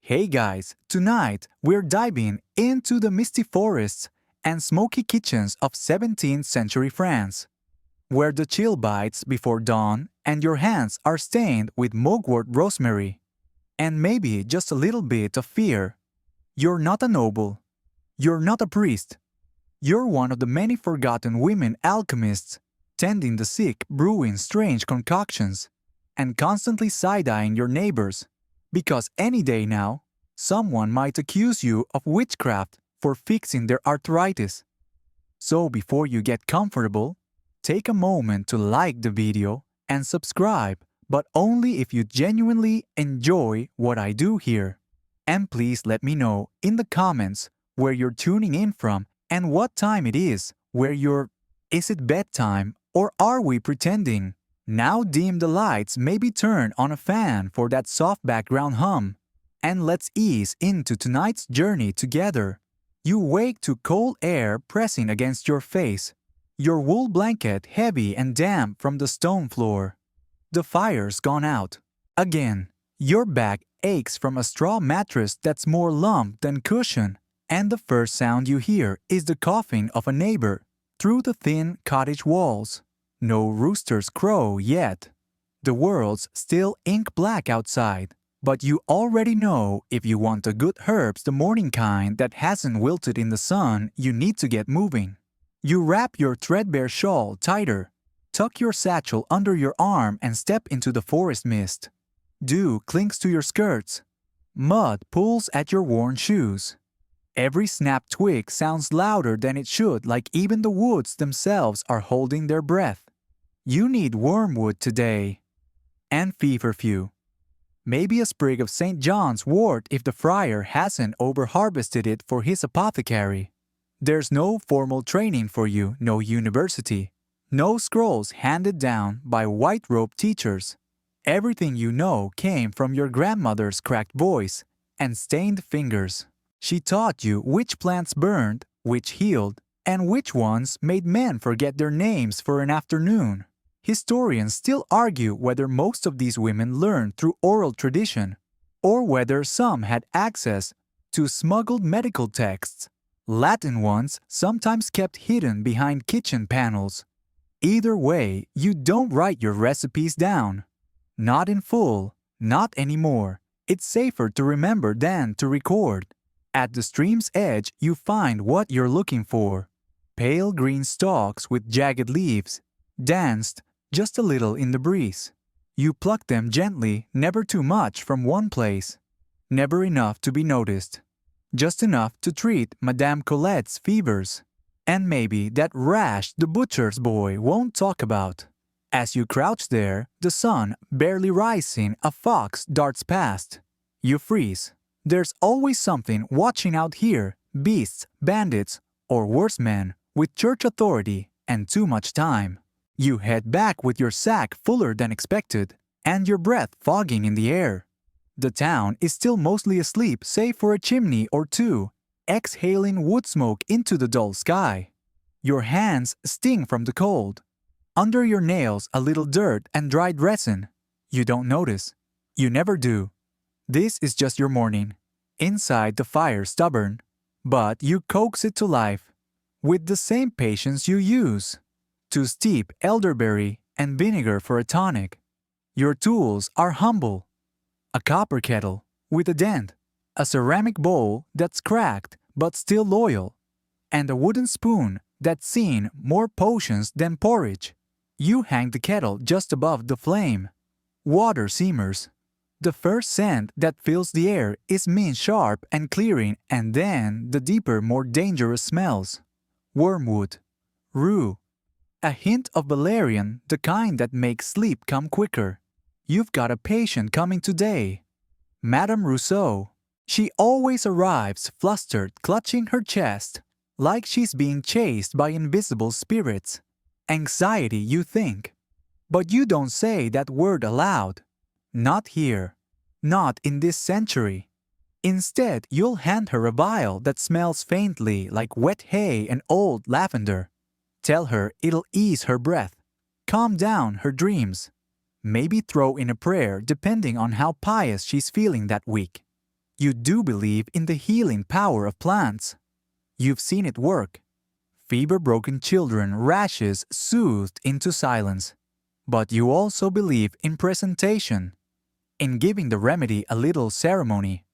Hey guys, tonight we're diving into the misty forests and smoky kitchens of 17th century France, where the chill bites before dawn and your hands are stained with mugwort rosemary, and maybe just a little bit of fear. You're not a noble. You're not a priest. You're one of the many forgotten women alchemists, tending the sick, brewing strange concoctions, and constantly side-eyeing your neighbors, because any day now, someone might accuse you of witchcraft for fixing their arthritis. So before you get comfortable, take a moment to like the video and subscribe, but only if you genuinely enjoy what I do here. And please let me know in the comments where you're tuning in from and what time it is, is it bedtime or are we pretending? Now dim the lights, maybe turn on a fan for that soft background hum, and let's ease into tonight's journey together. You wake to cold air pressing against your face, your wool blanket heavy and damp from the stone floor. The fire's gone out. Again, your back aches from a straw mattress that's more lump than cushion, and the first sound you hear is the coughing of a neighbor through the thin cottage walls. No roosters crow yet. The world's still ink black outside, but you already know if you want the good herbs, the morning kind that hasn't wilted in the sun, you need to get moving. You wrap your threadbare shawl tighter, tuck your satchel under your arm and step into the forest mist. Dew clings to your skirts. Mud pulls at your worn shoes. Every snapped twig sounds louder than it should, like even the woods themselves are holding their breath. You need wormwood today. And feverfew. Maybe a sprig of St. John's wort if the friar hasn't over-harvested it for his apothecary. There's no formal training for you, no university. No scrolls handed down by white-robed teachers. Everything you know came from your grandmother's cracked voice and stained fingers. She taught you which plants burned, which healed, and which ones made men forget their names for an afternoon. Historians still argue whether most of these women learned through oral tradition, or whether some had access to smuggled medical texts, Latin ones sometimes kept hidden behind kitchen panels. Either way, you don't write your recipes down. Not in full, not anymore. It's safer to remember than to record. At the stream's edge, you find what you're looking for. Pale green stalks with jagged leaves, danced just a little in the breeze. You pluck them gently, never too much from one place. Never enough to be noticed. Just enough to treat Madame Colette's fevers. And maybe that rash the butcher's boy won't talk about. As you crouch there, the sun barely rising, a fox darts past. You freeze. There's always something watching out here, beasts, bandits, or worse men, with church authority and too much time. You head back with your sack fuller than expected, and your breath fogging in the air. The town is still mostly asleep save for a chimney or two, exhaling wood smoke into the dull sky. Your hands sting from the cold. Under your nails a little dirt and dried resin. You don't notice. You never do. This is just your morning. Inside the fire stubborn, but you coax it to life with the same patience you use to steep elderberry and vinegar for a tonic. Your tools are humble. A copper kettle with a dent, a ceramic bowl that's cracked but still loyal, and a wooden spoon that's seen more potions than porridge. You hang the kettle just above the flame. Water simmers. The first scent that fills the air is mint sharp and clearing, and then the deeper, more dangerous smells. Wormwood, rue, a hint of valerian, the kind that makes sleep come quicker. You've got a patient coming today. Madame Rousseau. She always arrives flustered, clutching her chest, like she's being chased by invisible spirits. Anxiety, you think. But you don't say that word aloud. Not here. Not in this century. Instead, you'll hand her a vial that smells faintly like wet hay and old lavender. Tell her it'll ease her breath, calm down her dreams. Maybe throw in a prayer depending on how pious she's feeling that week. You do believe in the healing power of plants. You've seen it work. Fever-broken children, rashes soothed into silence. But you also believe in presentation, in giving the remedy a little ceremony,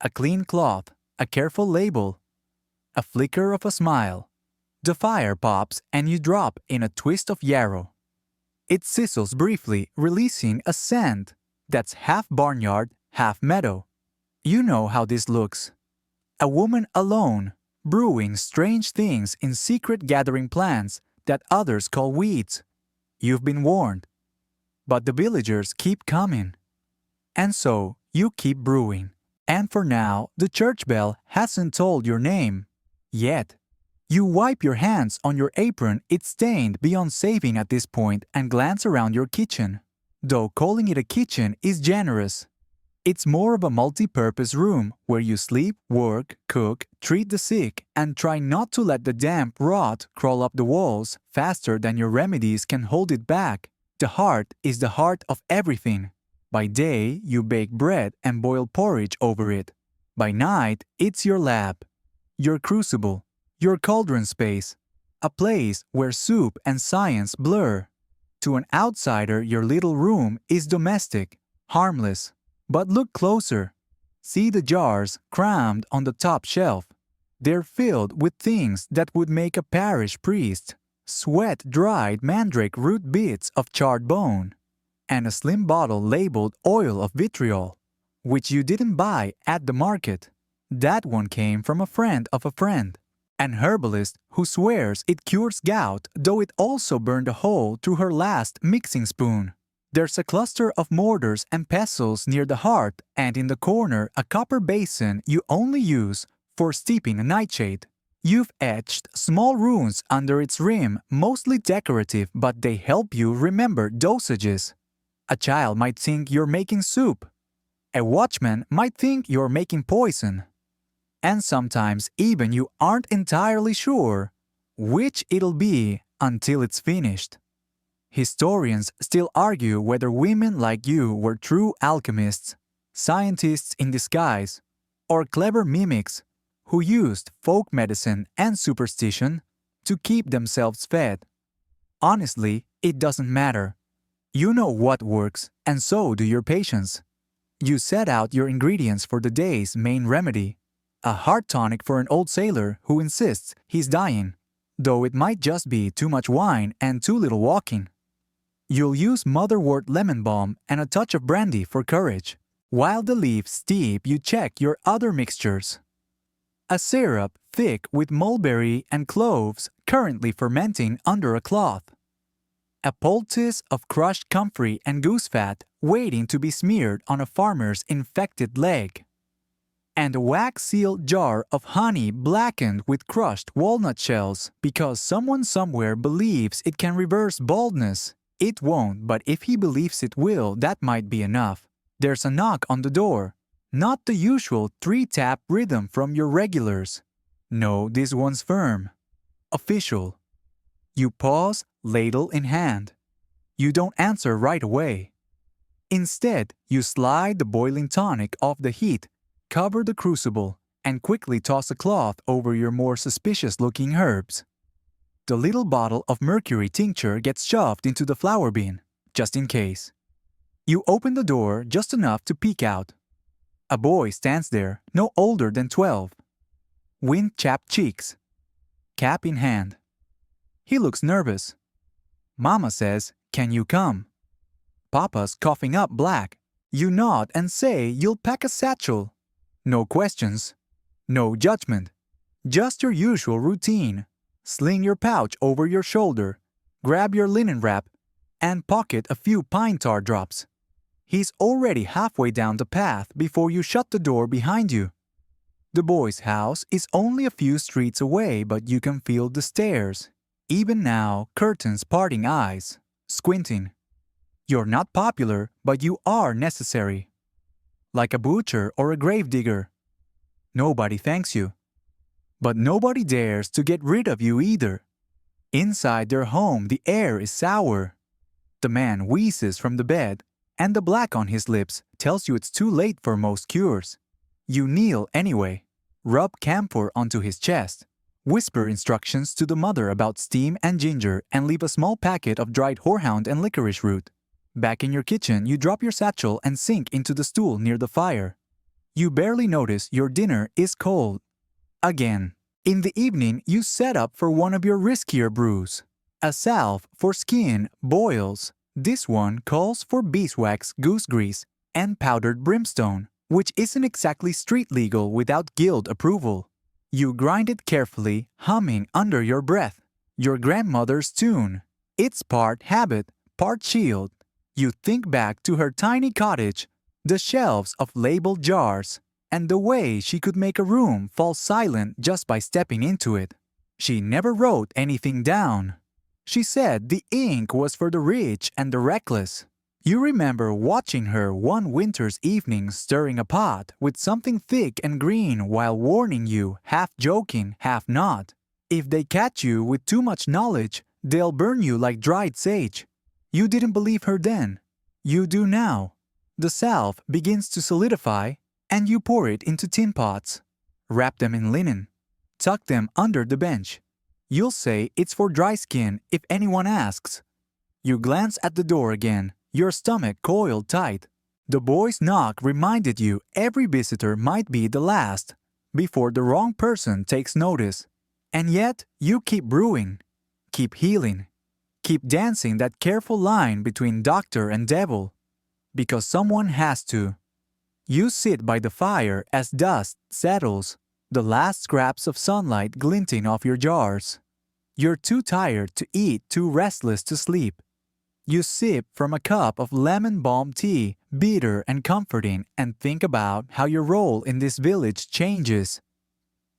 a clean cloth, a careful label, a flicker of a smile. The fire pops and you drop in a twist of yarrow. It sizzles briefly, releasing a scent that's half barnyard, half meadow. You know how this looks. A woman alone, brewing strange things in secret gathering plants that others call weeds. You've been warned. But the villagers keep coming. And so, you keep brewing. And for now, the church bell hasn't told your name. Yet. You wipe your hands on your apron, it's stained beyond saving at this point, and glance around your kitchen. Though calling it a kitchen is generous. It's more of a multi-purpose room where you sleep, work, cook, treat the sick, and try not to let the damp rot crawl up the walls faster than your remedies can hold it back. The heart is the heart of everything. By day, you bake bread and boil porridge over it. By night, it's your lab, your crucible, your cauldron space, a place where soup and science blur. To an outsider, your little room is domestic, harmless. But look closer. See the jars crammed on the top shelf. They're filled with things that would make a parish priest sweat-dried mandrake root bits of charred bone, and a slim bottle labeled oil of vitriol, which you didn't buy at the market. That one came from a friend of a friend, an herbalist who swears it cures gout, though it also burned a hole through her last mixing spoon. There's a cluster of mortars and pestles near the hearth, and in the corner a copper basin you only use for steeping a nightshade. You've etched small runes under its rim, mostly decorative, but they help you remember dosages. A child might think you're making soup. A watchman might think you're making poison. And sometimes even you aren't entirely sure which it'll be until it's finished. Historians still argue whether women like you were true alchemists, scientists in disguise, or clever mimics who used folk medicine and superstition to keep themselves fed. Honestly, it doesn't matter. You know what works, and so do your patients. You set out your ingredients for the day's main remedy, a heart tonic for an old sailor who insists he's dying, though it might just be too much wine and too little walking. You'll use motherwort lemon balm and a touch of brandy for courage. While the leaves steep, you check your other mixtures. A syrup thick with mulberry and cloves currently fermenting under a cloth. A poultice of crushed comfrey and goose fat waiting to be smeared on a farmer's infected leg. And a wax-sealed jar of honey blackened with crushed walnut shells because someone somewhere believes it can reverse baldness. It won't, but if he believes it will, that might be enough. There's a knock on the door. Not the usual 3-tap rhythm from your regulars. No, this one's firm. Official. You pause, ladle in hand. You don't answer right away. Instead, you slide the boiling tonic off the heat, cover the crucible, and quickly toss a cloth over your more suspicious-looking herbs. The little bottle of mercury tincture gets shoved into the flour bin, just in case. You open the door just enough to peek out. A boy stands there, no older than 12. Wind-chapped cheeks. Cap in hand. He looks nervous. Mama says, "Can you come?" Papa's coughing up black. You nod and say you'll pack a satchel. No questions. No judgment. Just your usual routine. Sling your pouch over your shoulder, grab your linen wrap, and pocket a few pine tar drops. He's already halfway down the path before you shut the door behind you. The boy's house is only a few streets away, but you can feel the stairs. Even now, curtains parting eyes, squinting. You're not popular, but you are necessary. Like a butcher or a gravedigger. Nobody thanks you. But nobody dares to get rid of you either. Inside their home, the air is sour. The man wheezes from the bed, and the black on his lips tells you it's too late for most cures. You kneel anyway, rub camphor onto his chest, whisper instructions to the mother about steam and ginger, and leave a small packet of dried horehound and licorice root. Back in your kitchen, you drop your satchel and sink into the stool near the fire. You barely notice your dinner is cold. Again. In the evening, you set up for one of your riskier brews. A salve for skin, boils. This one calls for beeswax, goose grease, and powdered brimstone, which isn't exactly street legal without guild approval. You grind it carefully, humming under your breath. Your grandmother's tune. It's part habit, part shield. You think back to her tiny cottage, the shelves of labeled jars, and the way she could make a room fall silent just by stepping into it. She never wrote anything down. She said the ink was for the rich and the reckless. You remember watching her one winter's evening stirring a pot with something thick and green while warning you, half joking, half not. If they catch you with too much knowledge, they'll burn you like dried sage. You didn't believe her then. You do now. The salve begins to solidify, and you pour it into tin pots. Wrap them in linen. Tuck them under the bench. You'll say it's for dry skin if anyone asks. You glance at the door again, your stomach coiled tight. The boy's knock reminded you every visitor might be the last, before the wrong person takes notice. And yet, you keep brewing, keep healing, keep dancing that careful line between doctor and devil, because someone has to. You sit by the fire as dusk settles, the last scraps of sunlight glinting off your jars. You're too tired to eat, too restless to sleep. You sip from a cup of lemon balm tea, bitter and comforting, and think about how your role in this village changes,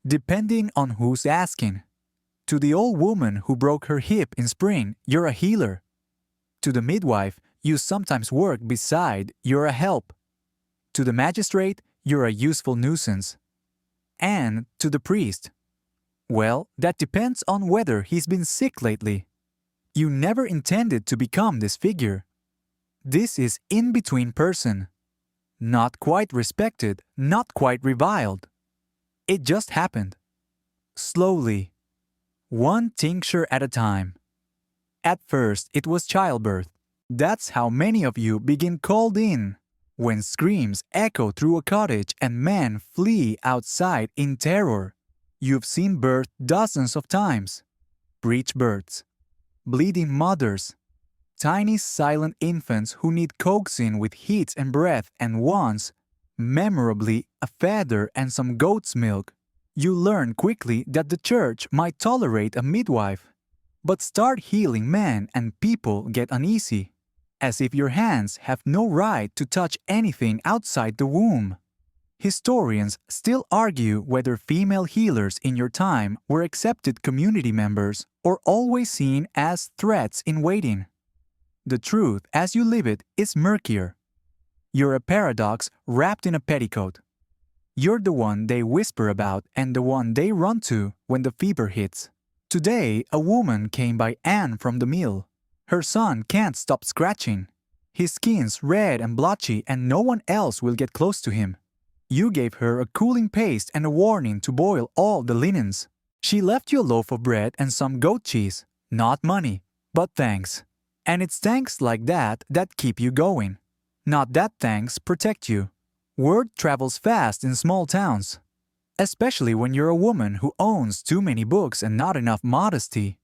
depending on who's asking. To the old woman who broke her hip in spring, you're a healer. To the midwife you sometimes work beside, you're a help. To the magistrate, you're a useful nuisance. And to the priest, well, that depends on whether he's been sick lately. You never intended to become this figure. This is in-between person. Not quite respected, not quite reviled. It just happened. Slowly. One tincture at a time. At first, it was childbirth. That's how many of you begin called in, when screams echo through a cottage and men flee outside in terror. You've seen birth dozens of times. Breech births, bleeding mothers, tiny silent infants who need coaxing with heat and breath, and once, memorably, a feather and some goat's milk. You learn quickly that the church might tolerate a midwife, but start healing men and people get uneasy, as if your hands have no right to touch anything outside the womb. Historians still argue whether female healers in your time were accepted community members or always seen as threats in waiting. The truth as you live it is murkier. You're a paradox wrapped in a petticoat. You're the one they whisper about and the one they run to when the fever hits. Today, a woman came by Anne from the mill. Her son can't stop scratching. His skin's red and blotchy and no one else will get close to him. You gave her a cooling paste and a warning to boil all the linens. She left you a loaf of bread and some goat cheese. Not money, but thanks. And it's thanks like that that keep you going. Not that thanks protect you. Word travels fast in small towns, especially when you're a woman who owns too many books and not enough modesty.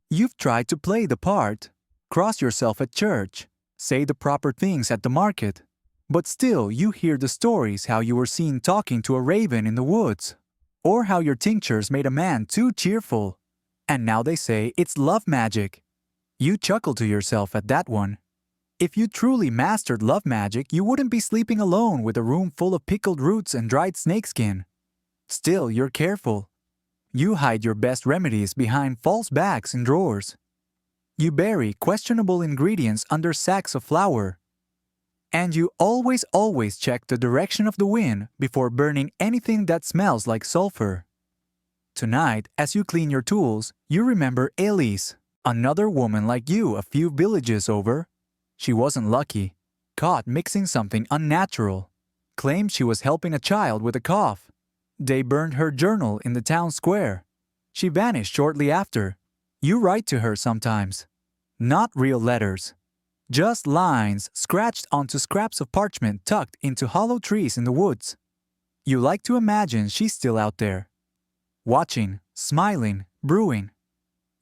You've tried to play the part, cross yourself at church, say the proper things at the market, but still you hear the stories how you were seen talking to a raven in the woods, or how your tinctures made a man too cheerful, and now they say it's love magic. You chuckle to yourself at that one. If you truly mastered love magic, you wouldn't be sleeping alone with a room full of pickled roots and dried snakeskin. Still, you're careful. You hide your best remedies behind false bags in drawers. You bury questionable ingredients under sacks of flour. And you always check the direction of the wind before burning anything that smells like sulfur. Tonight, as you clean your tools, you remember Elise, another woman like you a few villages over. She wasn't lucky, caught mixing something unnatural. claimed she was helping a child with a cough. They burned her journal in the town square. She vanished shortly after. You write to her sometimes. Not real letters. Just lines scratched onto scraps of parchment tucked into hollow trees in the woods. You like to imagine she's still out there, watching, smiling, brewing.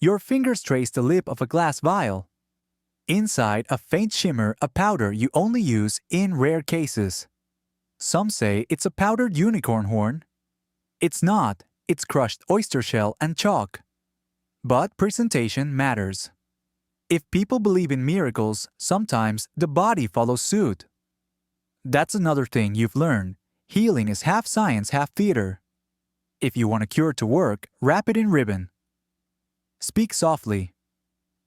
Your fingers trace the lip of a glass vial. Inside a faint shimmer, a powder you only use in rare cases. Some say it's a powdered unicorn horn. It's not. It's crushed oyster shell and chalk. But presentation matters. If people believe in miracles, sometimes the body follows suit. That's another thing you've learned. Healing is half science, half theater. If you want a cure to work, wrap it in ribbon. Speak softly.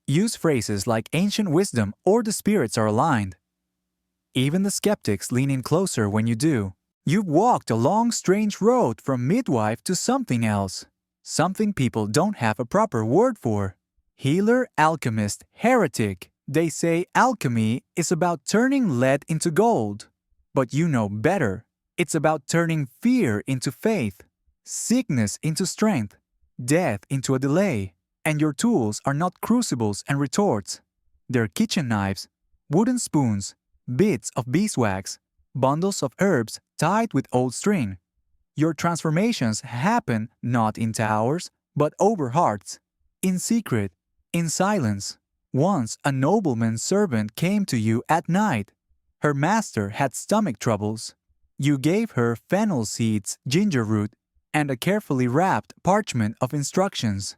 Use phrases like ancient wisdom or the spirits are aligned. Even the skeptics lean in closer when you do. You've walked a long, strange road from midwife to something else. Something people don't have a proper word for. Healer, alchemist, heretic. They say alchemy is about turning lead into gold. But you know better. It's about turning fear into faith, sickness into strength, death into a delay. And your tools are not crucibles and retorts. They're kitchen knives, wooden spoons, bits of beeswax, bundles of herbs tied with old string. Your transformations happen not in towers, but over hearts, in secret, in silence. Once a nobleman's servant came to you at night. Her master had stomach troubles. You gave her fennel seeds, ginger root, and a carefully wrapped parchment of instructions.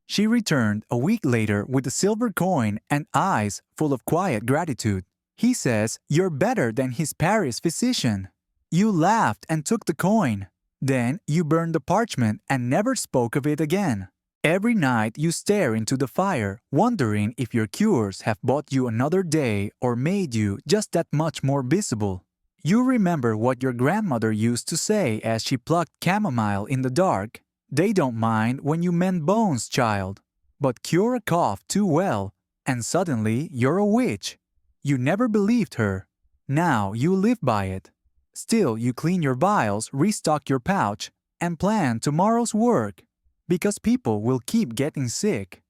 She returned a week later with a silver coin and eyes full of quiet gratitude. He says you're better than his Paris physician. You laughed and took the coin. Then you burned the parchment and never spoke of it again. Every night you stare into the fire, wondering if your cures have bought you another day or made you just that much more visible. You remember what your grandmother used to say as she plucked chamomile in the dark. They don't mind when you mend bones, child, but cure a cough too well, and suddenly you're a witch. You never believed her. Now you live by it. Still, you clean your vials, restock your pouch, and plan tomorrow's work, because people will keep getting sick,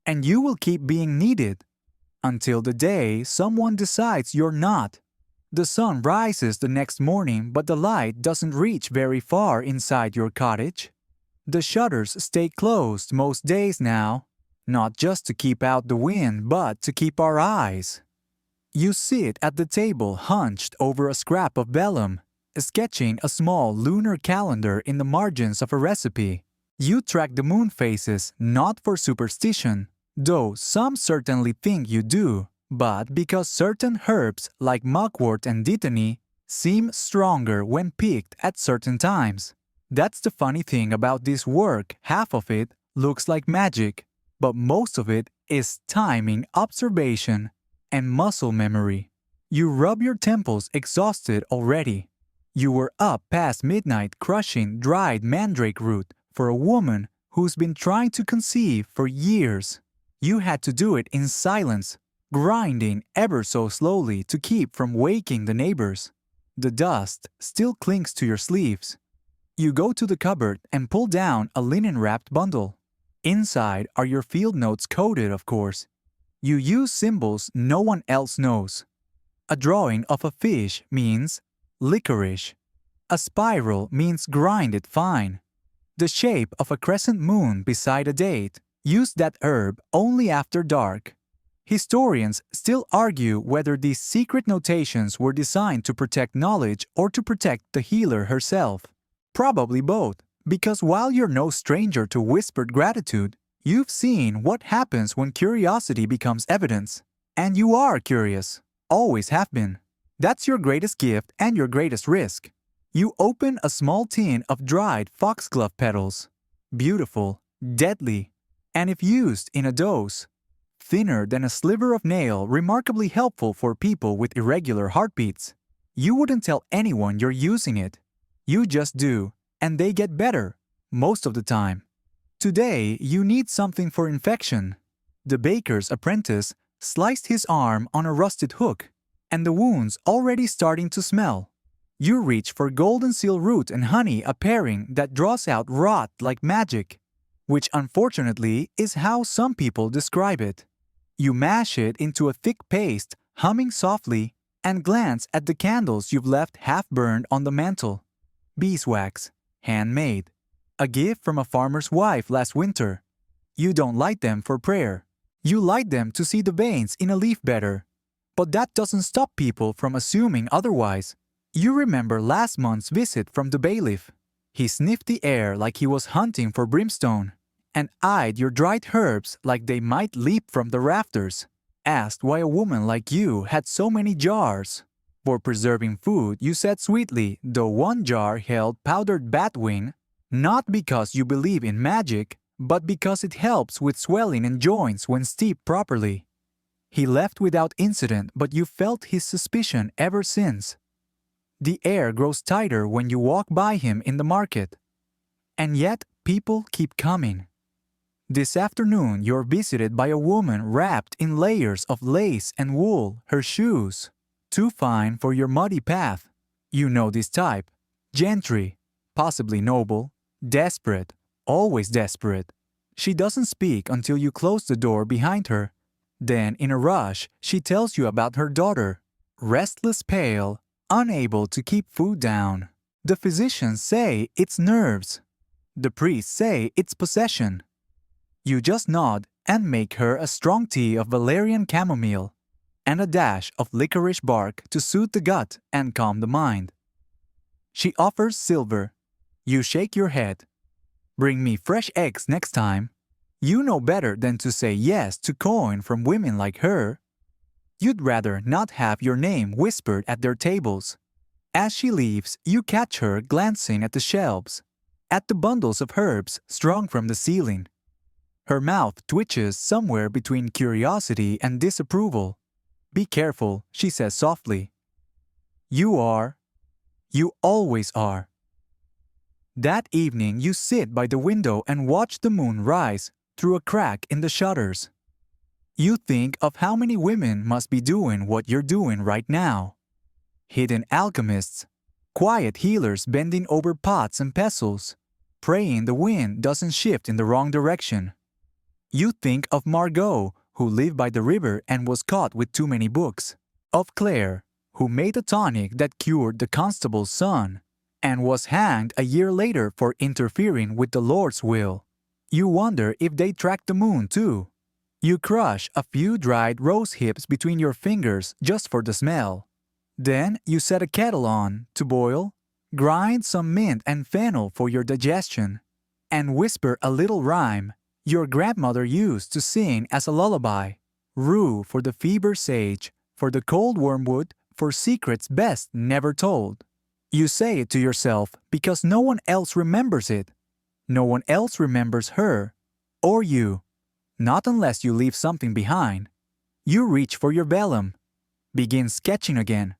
and you will keep being needed, until the day someone decides you're not. The sun rises the next morning, but the light doesn't reach very far inside your cottage. The shutters stay closed most days now, not just to keep out the wind, but to keep our eyes. You sit at the table hunched over a scrap of vellum, sketching a small lunar calendar in the margins of a recipe. You track the moon phases not for superstition, though some certainly think you do, but because certain herbs like mugwort and dittany seem stronger when picked at certain times. That's the funny thing about this work. Half of it looks like magic, but most of it is timing, observation, and muscle memory. You rub your temples exhausted already. You were up past midnight crushing dried mandrake root for a woman who's been trying to conceive for years. You had to do it in silence, grinding ever so slowly to keep from waking the neighbors. The dust still clings to your sleeves. You go to the cupboard and pull down a linen-wrapped bundle. Inside are your field notes coded, of course. You use symbols no one else knows. A drawing of a fish means licorice. A spiral means grind it fine. The shape of a crescent moon beside a date. Use that herb only after dark. Historians still argue whether these secret notations were designed to protect knowledge or to protect the healer herself. Probably both, because while you're no stranger to whispered gratitude, you've seen what happens when curiosity becomes evidence. And you are curious. Always have been. That's your greatest gift and your greatest risk. You open a small tin of dried foxglove petals. Beautiful, deadly, and if used in a dose, thinner than a sliver of nail, remarkably helpful for people with irregular heartbeats. You wouldn't tell anyone you're using it. You just do, and they get better, most of the time. Today, you need something for infection. The baker's apprentice sliced his arm on a rusted hook, and the wound's already starting to smell. You reach for golden seal root and honey, a pairing that draws out wrath like magic, which unfortunately is how some people describe it. You mash it into a thick paste, humming softly, and glance at the candles you've left half-burned on the mantel. Beeswax, handmade. A gift from a farmer's wife last winter. You don't light them for prayer. You light them to see the veins in a leaf better. But that doesn't stop people from assuming otherwise. You remember last month's visit from the bailiff. He sniffed the air like he was hunting for brimstone, and eyed your dried herbs like they might leap from the rafters. Asked why a woman like you had so many jars. For preserving food, you said sweetly, though one jar held powdered batwing, not because you believe in magic, but because it helps with swelling in joints when steeped properly. He left without incident, but you felt his suspicion ever since. The air grows tighter when you walk by him in the market. And yet, people keep coming. This afternoon, you're visited by a woman wrapped in layers of lace and wool, her shoes, too fine for your muddy path. You know this type. Gentry, possibly noble, desperate, always desperate. She doesn't speak until you close the door behind her. Then, in a rush, she tells you about her daughter. Restless, pale, unable to keep food down. The physicians say it's nerves. The priests say it's possession. You just nod and make her a strong tea of valerian chamomile and a dash of licorice bark to soothe the gut and calm the mind. She offers silver. You shake your head. Bring me fresh eggs next time. You know better than to say yes to coin from women like her. You'd rather not have your name whispered at their tables. As she leaves, you catch her glancing at the shelves, at the bundles of herbs strung from the ceiling. Her mouth twitches somewhere between curiosity and disapproval. Be careful, she says softly. You are. You always are. That evening you sit by the window and watch the moon rise through a crack in the shutters. You think of how many women must be doing what you're doing right now. Hidden alchemists, quiet healers bending over pots and pestles, praying the wind doesn't shift in the wrong direction. You think of Margot, who lived by the river and was caught with too many books. Of Claire, who made a tonic that cured the constable's son, and was hanged a year later for interfering with the Lord's will. You wonder if they tracked the moon too. You crush a few dried rose hips between your fingers just for the smell. Then you set a kettle on to boil, grind some mint and fennel for your digestion, and whisper a little rhyme your grandmother used to sing as a lullaby. Rue for the fever sage, for the cold wormwood, for secrets best never told. You say it to yourself because no one else remembers it. No one else remembers her, or you. Not unless you leave something behind. You reach for your vellum. Begin sketching again.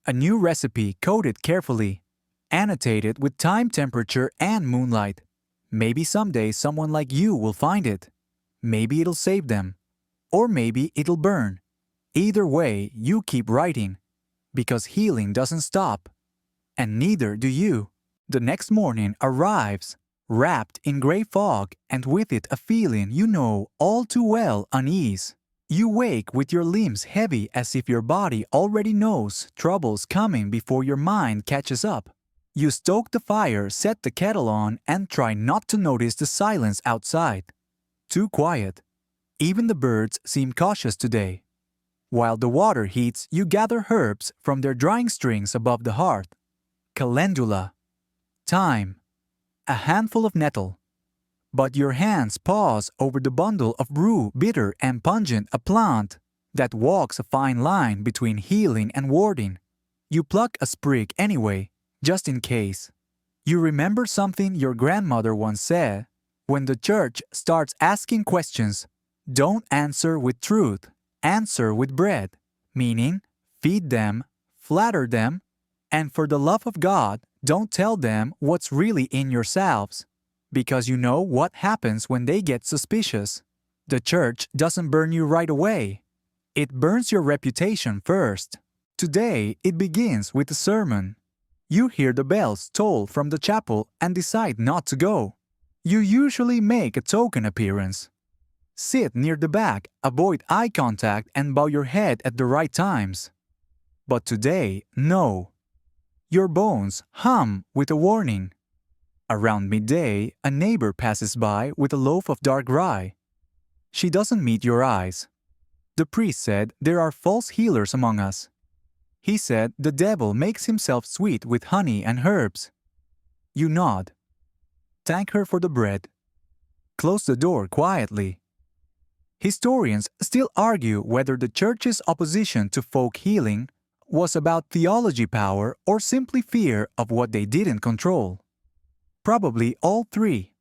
A new recipe coded carefully. Annotated with time, temperature, and moonlight. Maybe someday someone like you will find it. Maybe it'll save them. Or maybe it'll burn. Either way, you keep writing. Because healing doesn't stop. And neither do you. The next morning arrives, wrapped in gray fog, and with it a feeling you know all too well, unease. You wake with your limbs heavy as if your body already knows trouble's coming before your mind catches up. You stoke the fire, set the kettle on, and try not to notice the silence outside. Too quiet. Even the birds seem cautious today. While the water heats, you gather herbs from their drying strings above the hearth. Calendula. Thyme. A handful of nettle. But your hands pause over the bundle of rue, bitter and pungent, a plant that walks a fine line between healing and warding. You pluck a sprig anyway, just in case. You remember something your grandmother once said, when the church starts asking questions, don't answer with truth, answer with bread, meaning feed them, flatter them, and for the love of God, don't tell them what's really in yourselves, because you know what happens when they get suspicious. The church doesn't burn you right away. It burns your reputation first. Today, it begins with a sermon. You hear the bells toll from the chapel and decide not to go. You usually make a token appearance. Sit near the back, avoid eye contact, and bow your head at the right times. But today, no. Your bones hum with a warning. Around midday, a neighbor passes by with a loaf of dark rye. She doesn't meet your eyes. The priest said there are false healers among us. He said the devil makes himself sweet with honey and herbs. You nod. Thank her for the bread. Close the door quietly. Historians still argue whether the church's opposition to folk healing was about theology power or simply fear of what they didn't control. Probably all three.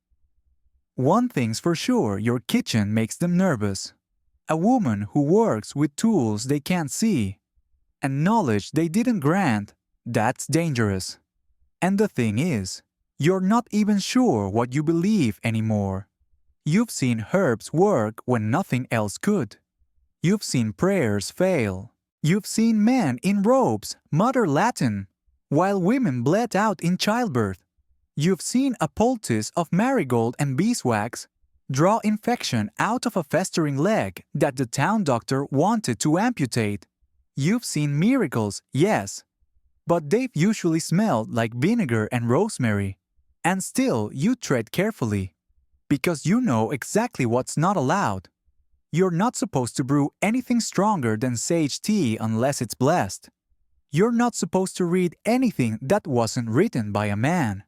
One thing's for sure, your kitchen makes them nervous. A woman who works with tools they can't see and knowledge they didn't grant, that's dangerous. And the thing is, you're not even sure what you believe anymore. You've seen herbs work when nothing else could. You've seen prayers fail. You've seen men in robes mutter Latin, while women bled out in childbirth. You've seen a poultice of marigold and beeswax draw infection out of a festering leg that the town doctor wanted to amputate. You've seen miracles, yes, but they've usually smelled like vinegar and rosemary. And still you tread carefully, because you know exactly what's not allowed. You're not supposed to brew anything stronger than sage tea unless it's blessed. You're not supposed to read anything that wasn't written by a man.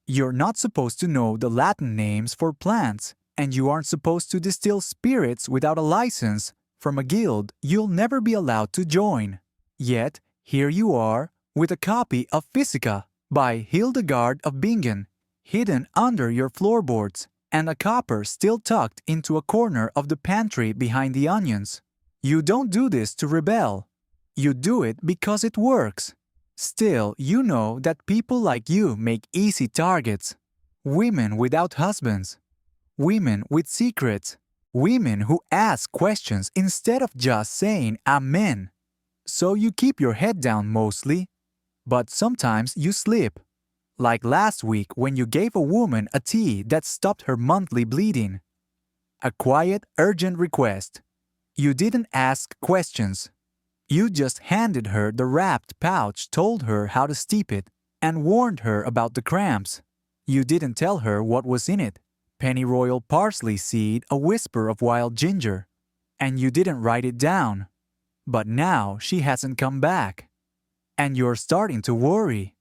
You're not supposed to know the Latin names for plants, and you aren't supposed to distill spirits without a license from a guild you'll never be allowed to join. Yet, here you are, with a copy of Physica by Hildegard of Bingen hidden under your floorboards, and a copper still tucked into a corner of the pantry behind the onions. You don't do this to rebel. You do it because it works. Still, you know that people like you make easy targets. Women without husbands. Women with secrets. Women who ask questions instead of just saying amen. So you keep your head down mostly, but sometimes you slip. Like last week when you gave a woman a tea that stopped her monthly bleeding. A quiet, urgent request. You didn't ask questions. You just handed her the wrapped pouch, told her how to steep it, and warned her about the cramps. You didn't tell her what was in it. Pennyroyal parsley seed, a whisper of wild ginger. And you didn't write it down. But now she hasn't come back. And you're starting to worry.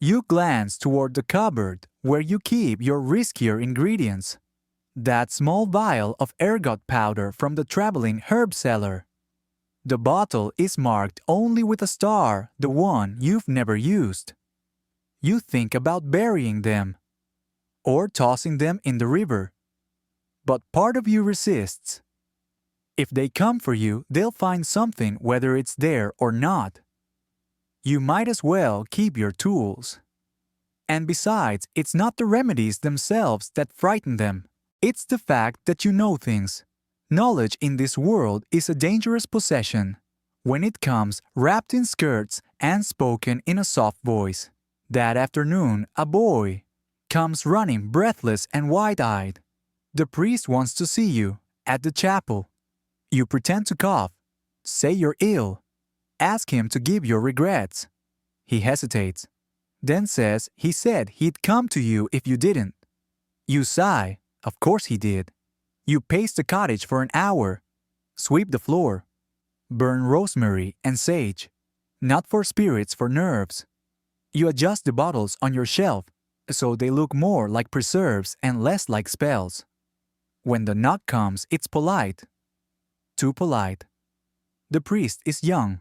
You glance toward the cupboard where you keep your riskier ingredients. That small vial of ergot powder from the traveling herb seller. The bottle is marked only with a star, the one you've never used. You think about burying them or tossing them in the river. But part of you resists. If they come for you, they'll find something whether it's there or not. You might as well keep your tools. And besides, it's not the remedies themselves that frighten them. It's the fact that you know things. Knowledge in this world is a dangerous possession when it comes wrapped in skirts and spoken in a soft voice. That afternoon, a boy comes running breathless and wide-eyed. The priest wants to see you at the chapel. You pretend to cough, say you're ill, ask him to give your regrets. He hesitates, then says he said he'd come to you if you didn't. You sigh, of course he did. You pace the cottage for an hour, sweep the floor, burn rosemary and sage, not for spirits, for nerves. You adjust the bottles on your shelf so they look more like preserves and less like spells. When the knock comes, it's polite. Too polite. The priest is young.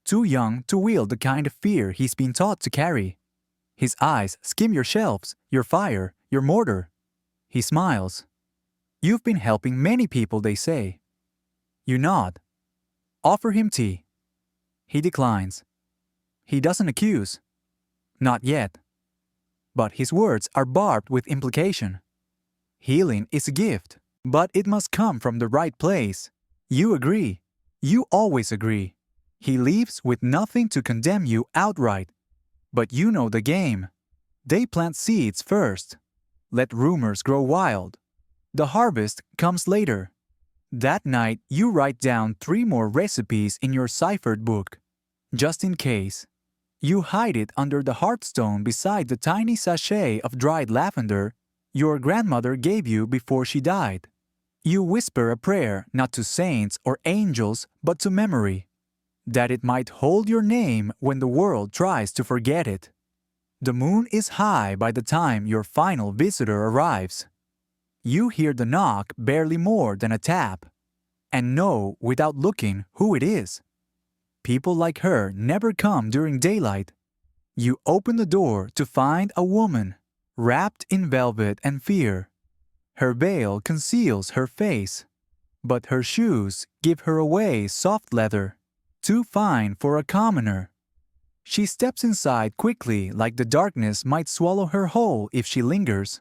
Too young to wield the kind of fear he's been taught to carry. His eyes skim your shelves, your fire, your mortar. He smiles. You've been helping many people, they say. You nod. Offer him tea. He declines. He doesn't accuse. Not yet. But his words are barbed with implication. Healing is a gift, but it must come from the right place. You agree. You always agree. He leaves with nothing to condemn you outright. But you know the game. They plant seeds first. Let rumors grow wild. The harvest comes later. That night, you write down 3 more recipes in your ciphered book, just in case. You hide it under the hearthstone beside the tiny sachet of dried lavender your grandmother gave you before she died. You whisper a prayer not to saints or angels but to memory, that it might hold your name when the world tries to forget it. The moon is high by the time your final visitor arrives. You hear the knock barely more than a tap, and know without looking who it is. People like her never come during daylight. You open the door to find a woman, wrapped in velvet and fear. Her veil conceals her face, but her shoes give her away soft leather, too fine for a commoner. She steps inside quickly like the darkness might swallow her whole if she lingers.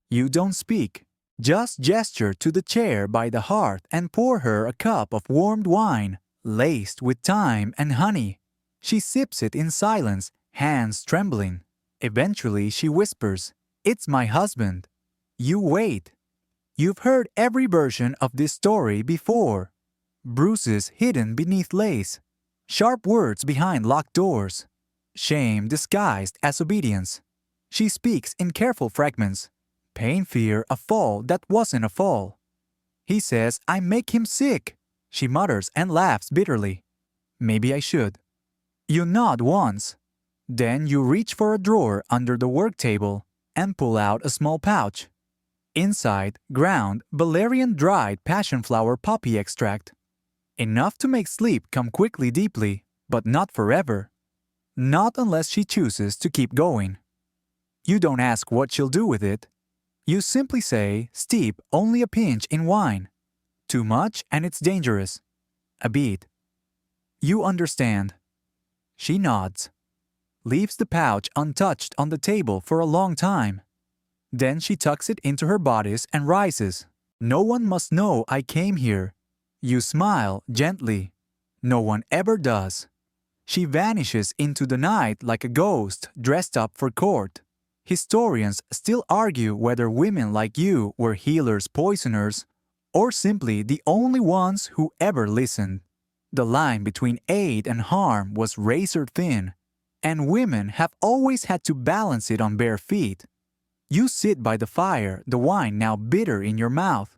You don't speak, just gesture to the chair by the hearth and pour her a cup of warmed wine, laced with thyme and honey. She sips it in silence, hands trembling. Eventually she whispers, "It's my husband." You wait. You've heard every version of this story before. Bruises hidden beneath lace, sharp words behind locked doors, shame disguised as obedience. She speaks in careful fragments. Pain, fear, a fall that wasn't a fall. He says, "I make him sick." She mutters and laughs bitterly. "Maybe I should." You nod once. Then you reach for a drawer under the work table and pull out a small pouch. Inside, ground valerian dried passion flower poppy extract. Enough to make sleep come quickly deeply, but not forever. Not unless she chooses to keep going. You don't ask what she'll do with it. You simply say, "Steep only a pinch in wine." Too much and it's dangerous. A bead. You understand. She nods. Leaves the pouch untouched on the table for a long time. Then she tucks it into her bodice and rises. "No one must know I came here." You smile gently. No one ever does. She vanishes into the night like a ghost dressed up for court. Historians still argue whether women like you were healers, poisoners, or simply the only ones who ever listened. The line between aid and harm was razor thin, and women have always had to balance it on bare feet. You sit by the fire, the wine now bitter in your mouth.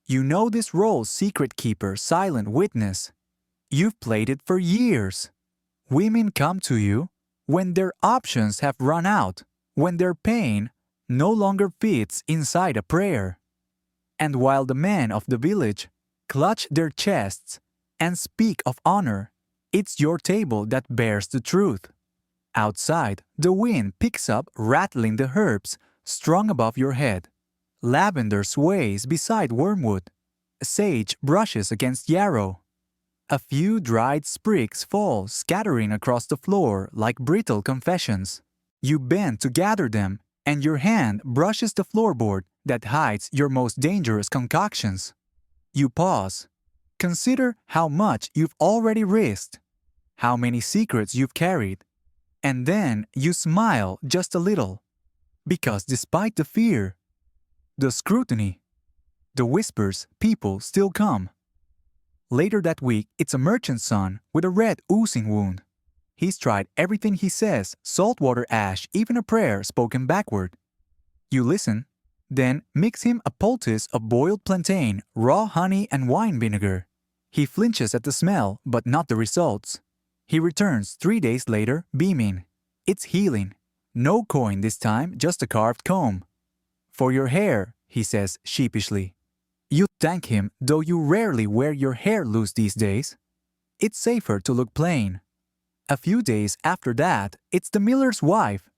You know this role's secret keeper, silent witness. You've played it for years. Women come to you when their options have run out, when their pain no longer fits inside a prayer. And while the men of the village clutch their chests and speak of honor, it's your table that bears the truth. Outside, the wind picks up, rattling the herbs strung above your head. Lavender sways beside wormwood. Sage brushes against yarrow. A few dried sprigs fall, scattering across the floor like brittle confessions. You bend to gather them, and your hand brushes the floorboard that hides your most dangerous concoctions. You pause. Consider how much you've already risked, how many secrets you've carried, and then you smile just a little. Because despite the fear, the scrutiny, the whispers, people still come. Later that week, it's a merchant's son with a red oozing wound. He's tried everything he says, saltwater ash, even a prayer spoken backward. You listen, then mix him a poultice of boiled plantain, raw honey and wine vinegar. He flinches at the smell, but not the results. He returns 3 days later, beaming. It's healing. No coin this time, just a carved comb. "For your hair," he says sheepishly. You thank him, though you rarely wear your hair loose these days. It's safer to look plain. A few days after that, it's the miller's wife,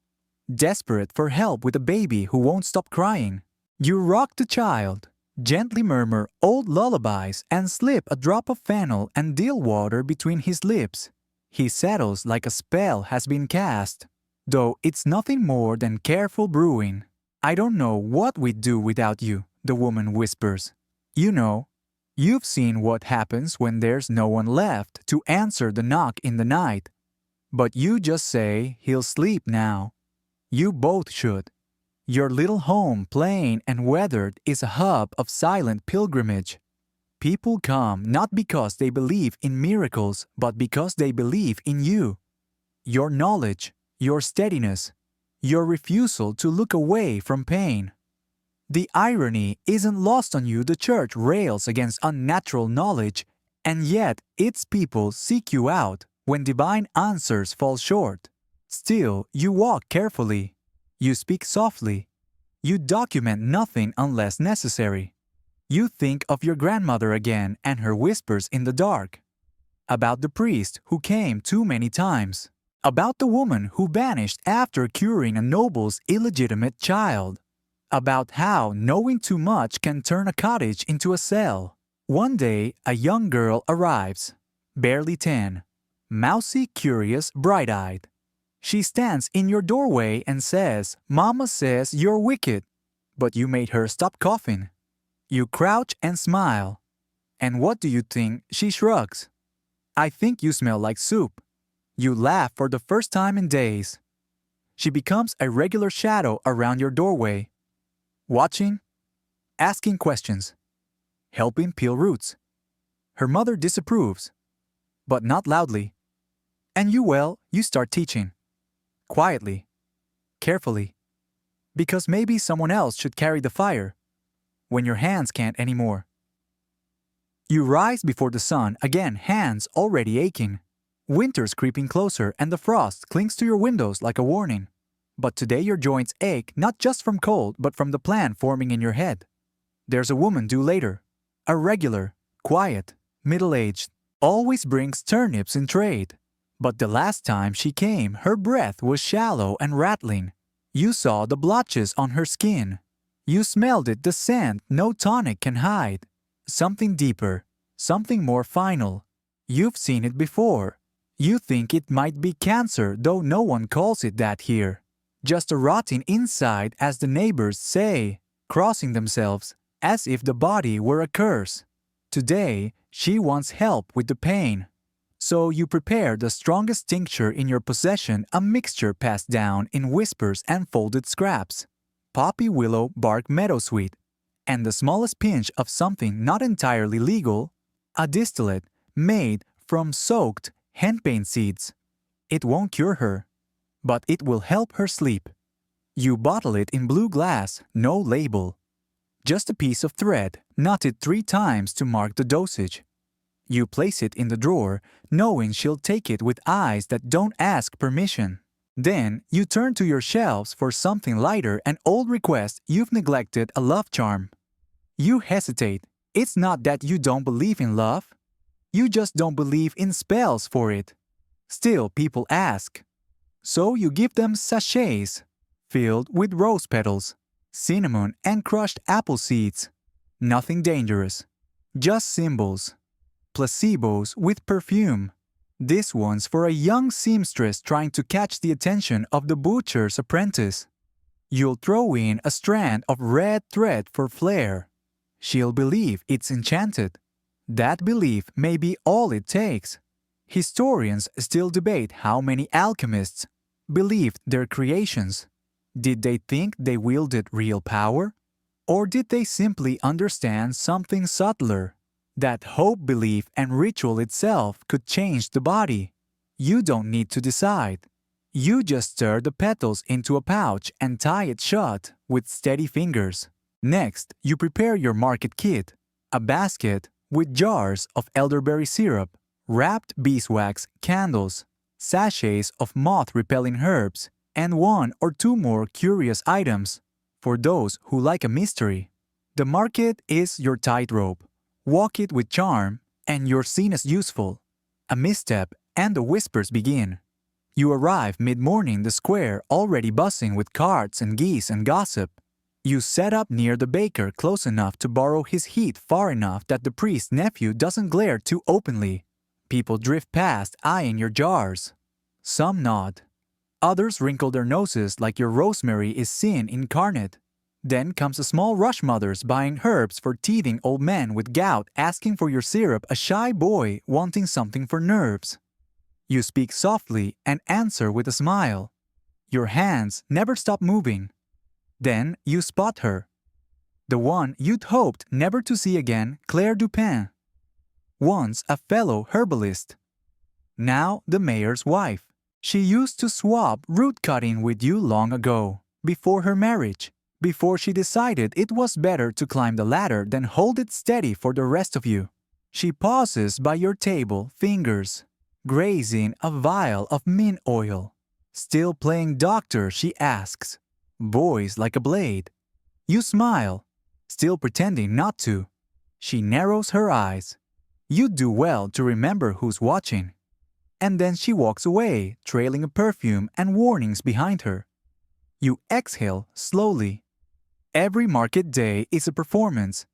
desperate for help with a baby who won't stop crying. You rock the child, gently murmur old lullabies, and slip a drop of fennel and dill water between his lips. He settles like a spell has been cast, though it's nothing more than careful brewing. "I don't know what we'd do without you," the woman whispers. "You know, you've seen what happens when there's no one left to answer the knock in the night. But you just say he'll sleep now. You both should. Your little home, plain and weathered, is a hub of silent pilgrimage. People come not because they believe in miracles, but because they believe in you. Your knowledge, your steadiness, your refusal to look away from pain. The irony isn't lost on you. The church rails against unnatural knowledge, and yet its people seek you out when divine answers fall short. Still, you walk carefully. You speak softly. You document nothing unless necessary. You think of your grandmother again and her whispers in the dark. About the priest who came too many times. About the woman who vanished after curing a noble's illegitimate child. About how knowing too much can turn a cottage into a cell. One day, a young girl arrives, barely 10, mousy, curious, bright-eyed. She stands in your doorway and says, "Mama says you're wicked," but you made her stop coughing. You crouch and smile. And what do you think? She shrugs. "I think you smell like soup." You laugh for the first time in days. She becomes a regular shadow around your doorway, watching, asking questions, helping peel roots. Her mother disapproves, but not loudly. And you start teaching. Quietly, carefully, because maybe someone else should carry the fire when your hands can't anymore. You rise before the sun, again, hands already aching. Winter's creeping closer and the frost clings to your windows like a warning. But today your joints ache not just from cold but from the plan forming in your head. There's a woman due later. A regular, quiet, middle-aged, always brings turnips in trade. But the last time she came, her breath was shallow and rattling. You saw the blotches on her skin. You smelled it, the scent no tonic can hide. Something deeper, something more final. You've seen it before. You think it might be cancer, though no one calls it that here. Just a rotting inside, as the neighbors say, crossing themselves, as if the body were a curse. Today, she wants help with the pain. So you prepare the strongest tincture in your possession, a mixture passed down in whispers and folded scraps. Poppy willow bark meadowsweet, and the smallest pinch of something not entirely legal, a distillate made from soaked henbane seeds. It won't cure her, but it will help her sleep. You bottle it in blue glass, no label. Just a piece of thread, knotted 3 times to mark the dosage. You place it in the drawer, knowing she'll take it with eyes that don't ask permission. Then you turn to your shelves for something lighter, an old request you've neglected, a love charm. You hesitate. It's not that you don't believe in love. You just don't believe in spells for it. Still, people ask. So you give them sachets filled with rose petals, cinnamon and crushed apple seeds. Nothing dangerous. Just symbols. Placebos with perfume. This one's for a young seamstress trying to catch the attention of the butcher's apprentice. You'll throw in a strand of red thread for flair. She'll believe it's enchanted. That belief may be all it takes. Historians still debate how many alchemists believed their creations. Did they think they wielded real power? Or did they simply understand something subtler? That hope, belief, and ritual itself could change the body. You don't need to decide. You just stir the petals into a pouch and tie it shut with steady fingers. Next, you prepare your market kit, a basket with jars of elderberry syrup, wrapped beeswax candles, sachets of moth-repelling herbs, and 1 or 2 more curious items for those who like a mystery. The market is your tightrope. Walk it with charm, and you're seen as useful. A misstep, and the whispers begin. You arrive mid-morning, the square already buzzing with carts and geese and gossip. You set up near the baker, close enough to borrow his heat, far enough that the priest's nephew doesn't glare too openly. People drift past, eyeing your jars. Some nod. Others wrinkle their noses like your rosemary is sin incarnate. Then comes a small rush, mothers buying herbs for teething old men with gout, asking for your syrup, a shy boy wanting something for nerves. You speak softly and answer with a smile. Your hands never stop moving. Then you spot her. The one you'd hoped never to see again, Claire Dupin. Once a fellow herbalist. Now the mayor's wife. She used to swap root cutting with you long ago, before her marriage, before she decided it was better to climb the ladder than hold it steady for the rest of you. She pauses by your table, fingers, grazing a vial of mint oil. Still playing doctor, she asks, voice like a blade. You smile, still pretending not to. She narrows her eyes. You do well to remember who's watching. And then she walks away, trailing a perfume and warnings behind her. You exhale slowly. Every market day is a performance.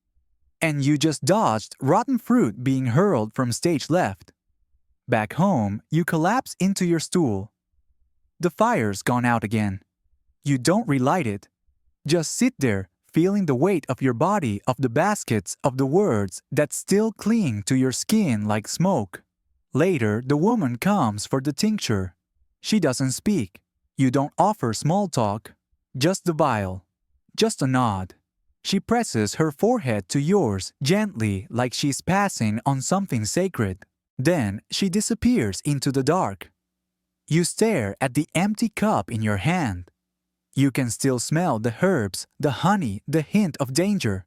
And you just dodged rotten fruit being hurled from stage left. Back home, you collapse into your stool. The fire's gone out again. You don't relight it. Just sit there, feeling the weight of your body of the baskets of the words that still cling to your skin like smoke. Later, the woman comes for the tincture. She doesn't speak. You don't offer small talk. Just the vial. Just a nod. She presses her forehead to yours gently like she's passing on something sacred. Then she disappears into the dark. You stare at the empty cup in your hand. You can still smell the herbs, the honey, the hint of danger.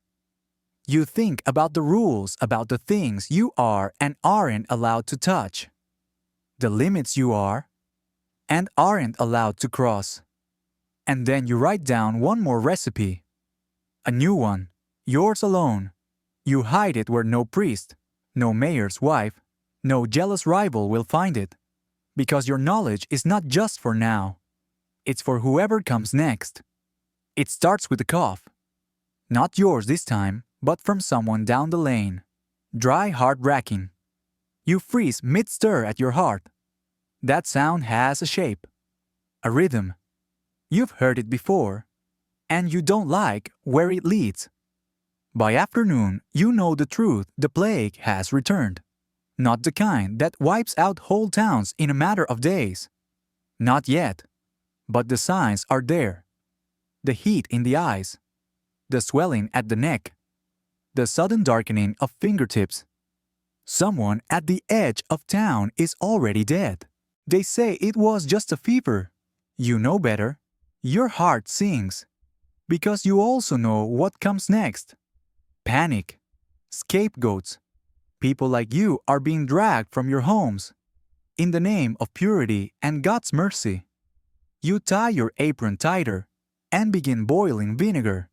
You think about the rules, about the things you are and aren't allowed to touch. The limits you are and aren't allowed to cross. And then you write down one more recipe. A new one, yours alone. You hide it where no priest, no mayor's wife, no jealous rival will find it. Because your knowledge is not just for now. It's for whoever comes next. It starts with a cough. Not yours this time, but from someone down the lane. Dry, heart-racking. You freeze mid-stir at your heart. That sound has a shape, a rhythm. You've heard it before, and you don't like where it leads. By afternoon, you know the truth, the plague has returned. Not the kind that wipes out whole towns in a matter of days. Not yet, but the signs are there. The heat in the eyes, the swelling at the neck, the sudden darkening of fingertips. Someone at the edge of town is already dead. They say it was just a fever. You know better. Your heart sings. Because you also know what comes next. Panic. Scapegoats. People like you are being dragged from your homes. In the name of purity and God's mercy. You tie your apron tighter and begin boiling vinegar.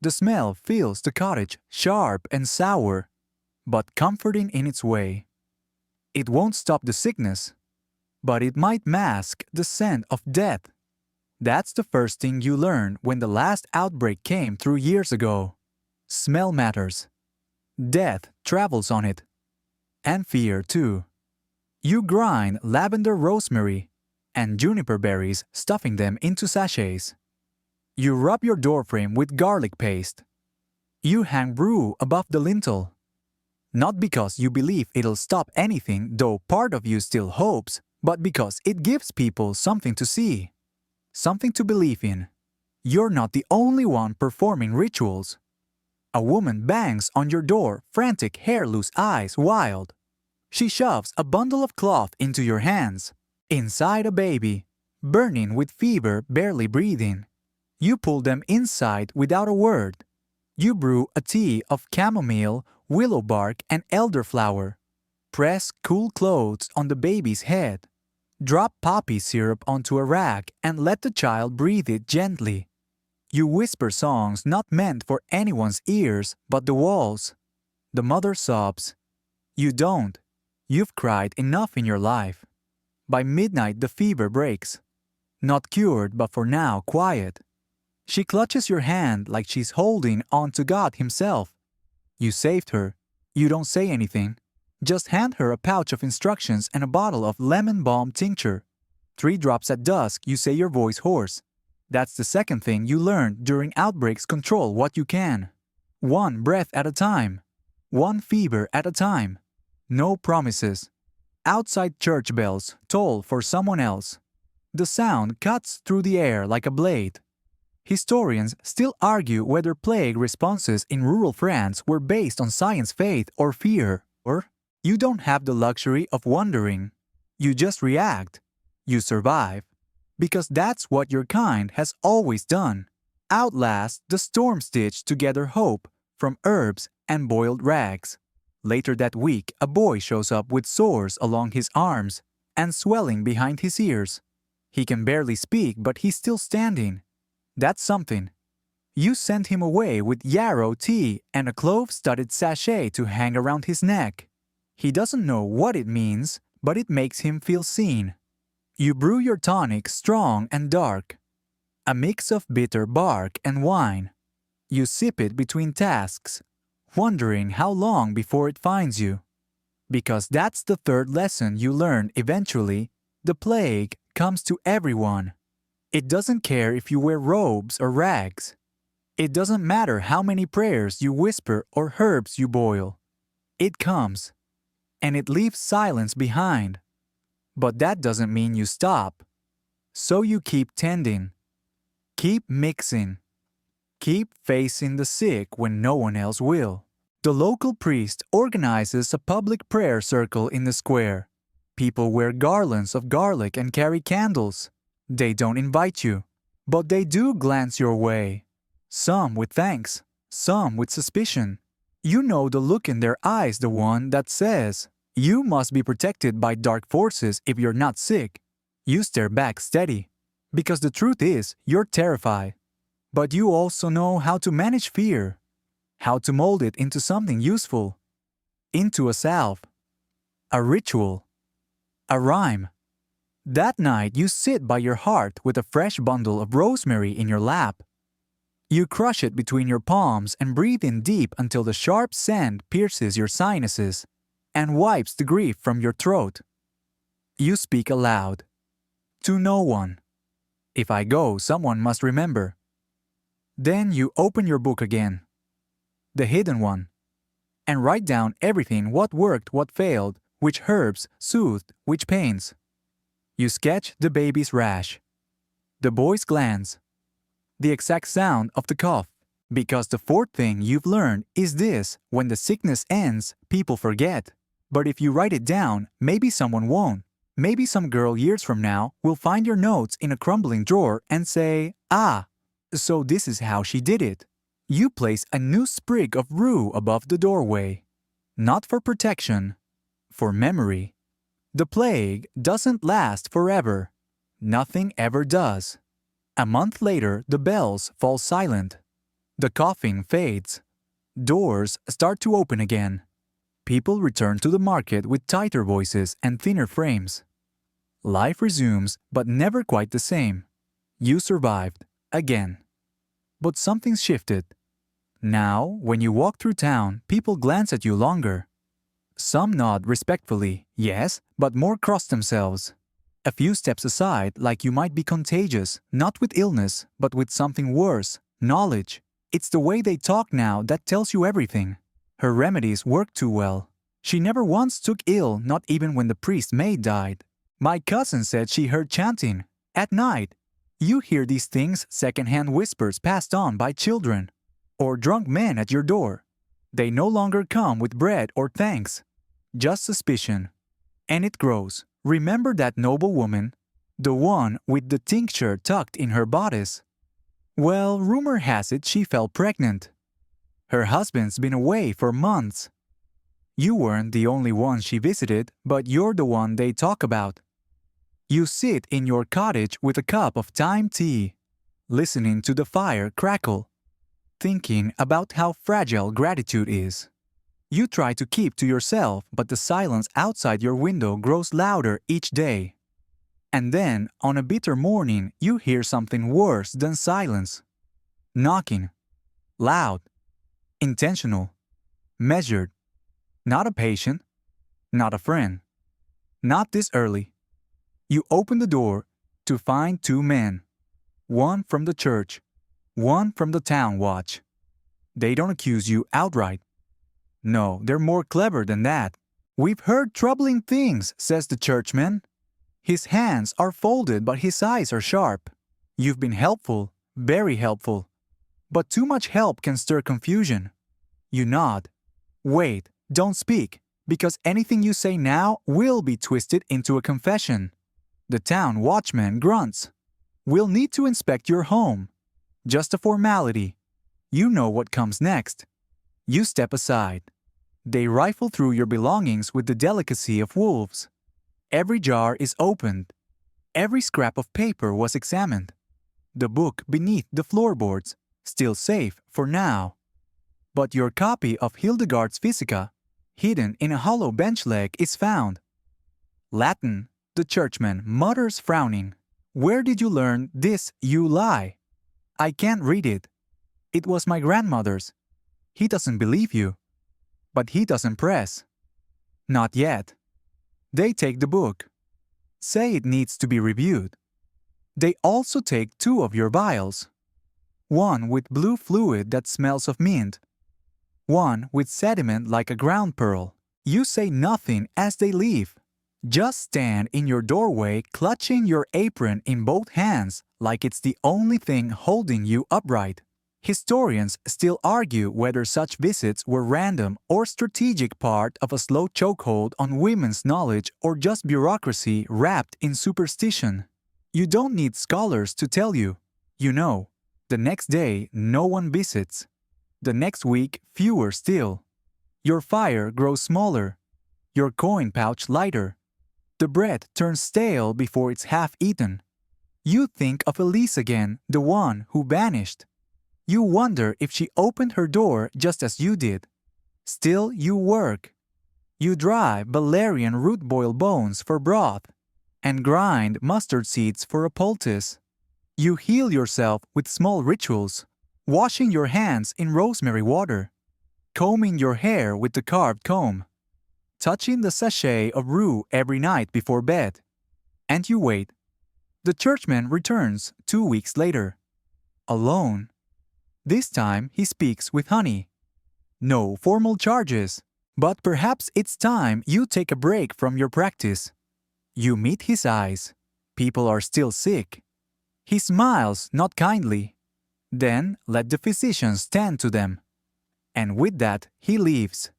The smell fills the cottage, sharp and sour, but comforting in its way. It won't stop the sickness, but it might mask the scent of death. That's the first thing you learn when the last outbreak came through years ago. Smell matters. Death travels on it. And fear, too. You grind lavender rosemary and juniper berries, stuffing them into sachets. You rub your doorframe with garlic paste. You hang brew above the lintel. Not because you believe it'll stop anything, though part of you still hopes, but because it gives people something to see, something to believe in. You're not the only one performing rituals. A woman bangs on your door, frantic, hair-loose eyes wild. She shoves a bundle of cloth into your hands. Inside a baby, burning with fever, barely breathing. You pull them inside without a word. You brew a tea of chamomile, willow bark, and elderflower. Press cool clothes on the baby's head. Drop poppy syrup onto a rag and let the child breathe it gently. You whisper songs not meant for anyone's ears but the walls. The mother sobs. You don't. You've cried enough in your life. By midnight the fever breaks. Not cured, but for now quiet. She clutches your hand like she's holding on to God Himself. You saved her. You don't say anything. Just hand her a pouch of instructions and a bottle of lemon balm tincture. 3 drops at dusk, you say, your voice hoarse. That's the second thing you learned during outbreaks. Control what you can. 1 breath at a time. 1 fever at a time. No promises. Outside church bells toll for someone else. The sound cuts through the air like a blade. Historians still argue whether plague responses in rural France were based on science, faith, or fear. Or you don't have the luxury of wondering. You just react. You survive. Because that's what your kind has always done. Outlast the storm-stitched together hope from herbs and boiled rags. Later that week, a boy shows up with sores along his arms and swelling behind his ears. He can barely speak, but he's still standing. That's something. You send him away with yarrow tea and a clove-studded sachet to hang around his neck. He doesn't know what it means, but it makes him feel seen. You brew your tonic strong and dark, a mix of bitter bark and wine. You sip it between tasks, wondering how long before it finds you. Because that's the third lesson you learn eventually. The plague comes to everyone. It doesn't care if you wear robes or rags. It doesn't matter how many prayers you whisper or herbs you boil. It comes, and it leaves silence behind. But that doesn't mean you stop. So you keep tending, keep mixing, keep facing the sick when no one else will. The local priest organizes a public prayer circle in the square. People wear garlands of garlic and carry candles. They don't invite you, but they do glance your way. Some with thanks, some with suspicion. You know the look in their eyes, the one that says, "You must be protected by dark forces if you're not sick." You stare back steady, because the truth is you're terrified. But you also know how to manage fear, how to mold it into something useful, into a salve, a ritual, a rhyme. That night you sit by your hearth with a fresh bundle of rosemary in your lap. You crush it between your palms and breathe in deep until the sharp scent pierces your sinuses and wipes the grief from your throat. You speak aloud. To no one. If I go, someone must remember. Then you open your book again, the hidden one, and write down everything: what worked, what failed, which herbs soothed, which pains. You sketch the baby's rash, the boy's glands, the exact sound of the cough. Because the fourth thing you've learned is this: when the sickness ends, people forget. But if you write it down, maybe someone won't. Maybe some girl years from now will find your notes in a crumbling drawer and say, "Ah, so this is how she did it." You place a new sprig of rue above the doorway. Not for protection, for memory. The plague doesn't last forever. Nothing ever does. A month later, the bells fall silent. The coughing fades. Doors start to open again. People return to the market with tighter voices and thinner frames. Life resumes, but never quite the same. You survived, again. But something's shifted. Now, when you walk through town, people glance at you longer. Some nod respectfully, yes, but more cross themselves. A few steps aside, like you might be contagious, not with illness, but with something worse, knowledge. It's the way they talk now that tells you everything. Her remedies work too well. She never once took ill, not even when the priest's maid died. My cousin said she heard chanting. At night, you hear these things, second-hand whispers passed on by children. Or drunk men at your door. They no longer come with bread or thanks. Just suspicion. And it grows. Remember that noble woman? The one with the tincture tucked in her bodice? Well, rumor has it she fell pregnant. Her husband's been away for months. You weren't the only one she visited, but you're the one they talk about. You sit in your cottage with a cup of thyme tea, listening to the fire crackle, thinking about how fragile gratitude is. You try to keep to yourself, but the silence outside your window grows louder each day. And then, on a bitter morning, you hear something worse than silence. Knocking. Loud. Intentional. Measured. Not a patient. Not a friend. Not this early. You open the door to find two men. One from the church. One from the town watch. They don't accuse you outright. No, they're more clever than that. "We've heard troubling things," says the churchman. "His hands are folded but his eyes are sharp. You've been helpful, very helpful. But too much help can stir confusion." You nod. "Wait, don't speak, because anything you say now will be twisted into a confession." The town watchman grunts. "We'll need to inspect your home." "Just a formality." You know what comes next. You step aside. They rifle through your belongings with the delicacy of wolves. Every jar is opened. Every scrap of paper was examined. The book beneath the floorboards, still safe for now. But your copy of Hildegard's Physica, hidden in a hollow bench leg, is found. "Latin," the churchman mutters, frowning. "Where did you learn this, you lie?" "I can't read it. It was my grandmother's." He doesn't believe you. But he doesn't press. Not yet. They take the book. Say it needs to be reviewed. They also take 2 of your vials. One with blue fluid that smells of mint. One with sediment like a ground pearl. You say nothing as they leave. Just stand in your doorway clutching your apron in both hands like it's the only thing holding you upright. Historians still argue whether such visits were random or strategic, part of a slow chokehold on women's knowledge, or just bureaucracy wrapped in superstition. You don't need scholars to tell you. You know. The next day, no one visits. The next week, fewer still. Your fire grows smaller. Your coin pouch lighter. The bread turns stale before it's half eaten. You think of Elise again, the one who vanished. You wonder if she opened her door just as you did. Still, you work. You dry valerian root boil bones for broth and grind mustard seeds for a poultice. You heal yourself with small rituals, washing your hands in rosemary water, combing your hair with the carved comb, touching the sachet of rue every night before bed. And you wait. The churchman returns 2 weeks later. Alone. This time he speaks with honey. No formal charges, but perhaps it's time you take a break from your practice. You meet his eyes. People are still sick. He smiles, not kindly. Then let the physicians tend to them. And with that, he leaves.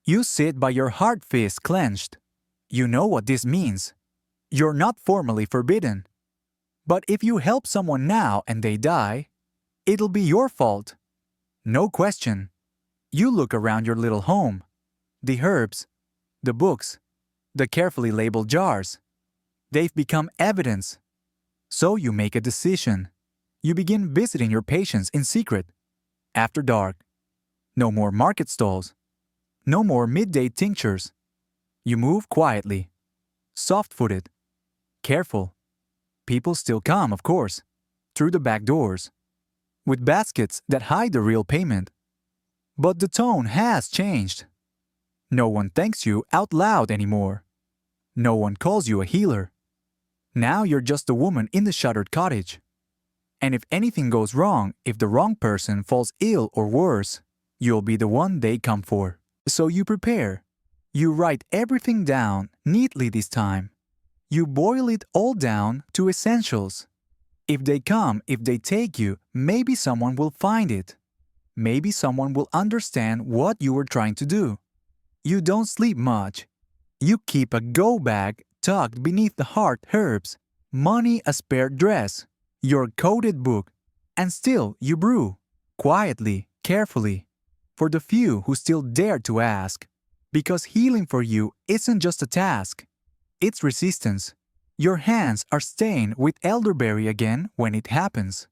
You sit by your hard fist clenched. You know what this means. You're not formally forbidden. But if you help someone now and they die, it'll be your fault. No question. You look around your little home. The herbs, the books, the carefully labeled jars. They've become evidence. So you make a decision. You begin visiting your patients in secret. After dark. No more market stalls. No more midday tinctures. You move quietly. Soft-footed. Careful. People still come, of course. Through the back doors. With baskets that hide the real payment. But the tone has changed. No one thanks you out loud anymore. No one calls you a healer. Now you're just a woman in the shuttered cottage. And if anything goes wrong, if the wrong person falls ill or worse, you'll be the one they come for. So you prepare. You write everything down neatly this time. You boil it all down to essentials. If they come, if they take you, maybe someone will find it. Maybe someone will understand what you were trying to do. You don't sleep much. You keep a go bag tucked beneath the heart herbs, money a spare dress, your coded book, and still you brew, quietly, carefully, for the few who still dare to ask. Because healing for you isn't just a task, it's resistance. Your hands are stained with elderberry again when it happens.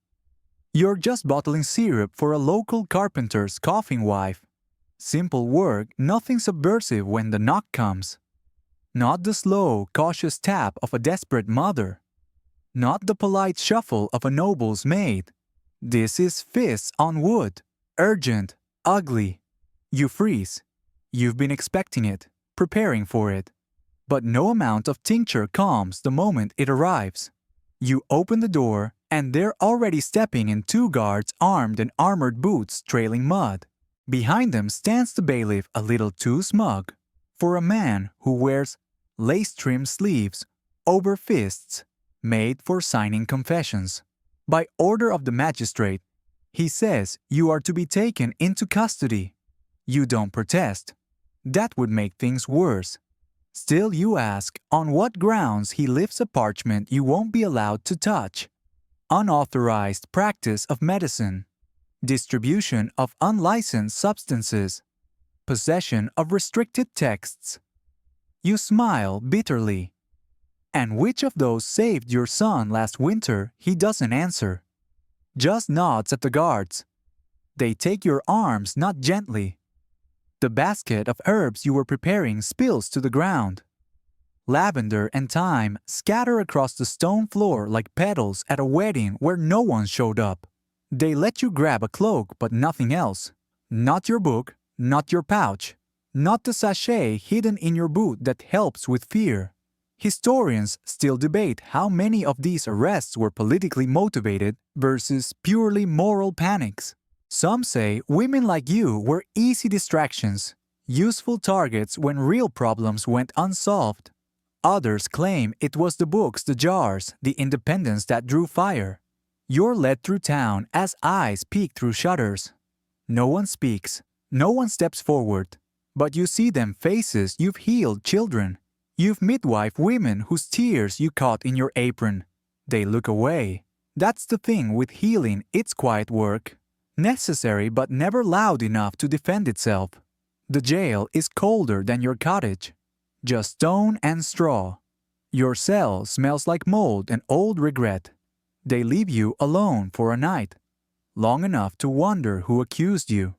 You're just bottling syrup for a local carpenter's coughing wife. Simple work, nothing subversive when the knock comes. Not the slow, cautious tap of a desperate mother. Not the polite shuffle of a noble's maid. This is fists on wood, urgent, ugly. You freeze. You've been expecting it, preparing for it. But no amount of tincture calms the moment it arrives. You open the door, and they're already stepping in 2 guards armed in armored boots trailing mud. Behind them stands the bailiff a little too smug. For a man who wears lace-trimmed sleeves over fists made for signing confessions. By order of the magistrate, he says you are to be taken into custody. You don't protest. That would make things worse. Still you ask on what grounds he lifts a parchment you won't be allowed to touch. Unauthorized practice of medicine. Distribution of unlicensed substances. Possession of restricted texts. You smile bitterly. And which of those saved your son last winter, he doesn't answer. Just nods at the guards. They take your arms not gently. The basket of herbs you were preparing spills to the ground. Lavender and thyme scatter across the stone floor like petals at a wedding where no one showed up. They let you grab a cloak but nothing else. Not your book, not your pouch, not the sachet hidden in your boot that helps with fear. Historians still debate how many of these arrests were politically motivated versus purely moral panics. Some say women like you were easy distractions, useful targets when real problems went unsolved. Others claim it was the books, the jars, the independence that drew fire. You're led through town as eyes peek through shutters. No one speaks, no one steps forward, but you see them faces you've healed children. You've midwife women whose tears you caught in your apron. They look away. That's the thing with healing, it's quiet work. Necessary but never loud enough to defend itself. The jail is colder than your cottage. Just stone and straw. Your cell smells like mold and old regret. They leave you alone for a night, long enough to wonder who accused you.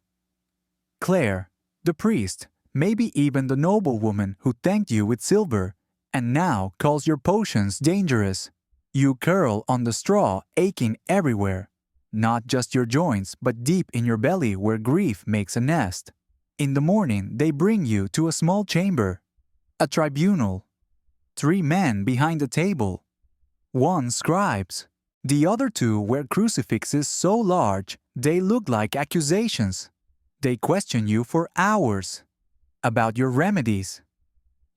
Claire, the priest, maybe even the noblewoman who thanked you with silver, and now calls your potions dangerous. You curl on the straw, aching everywhere. Not just your joints, but deep in your belly where grief makes a nest. In the morning, they bring you to a small chamber. A tribunal. 3 men behind the table. 1 scribes. The other 2 wear crucifixes so large they look like accusations. They question you for hours. About your remedies,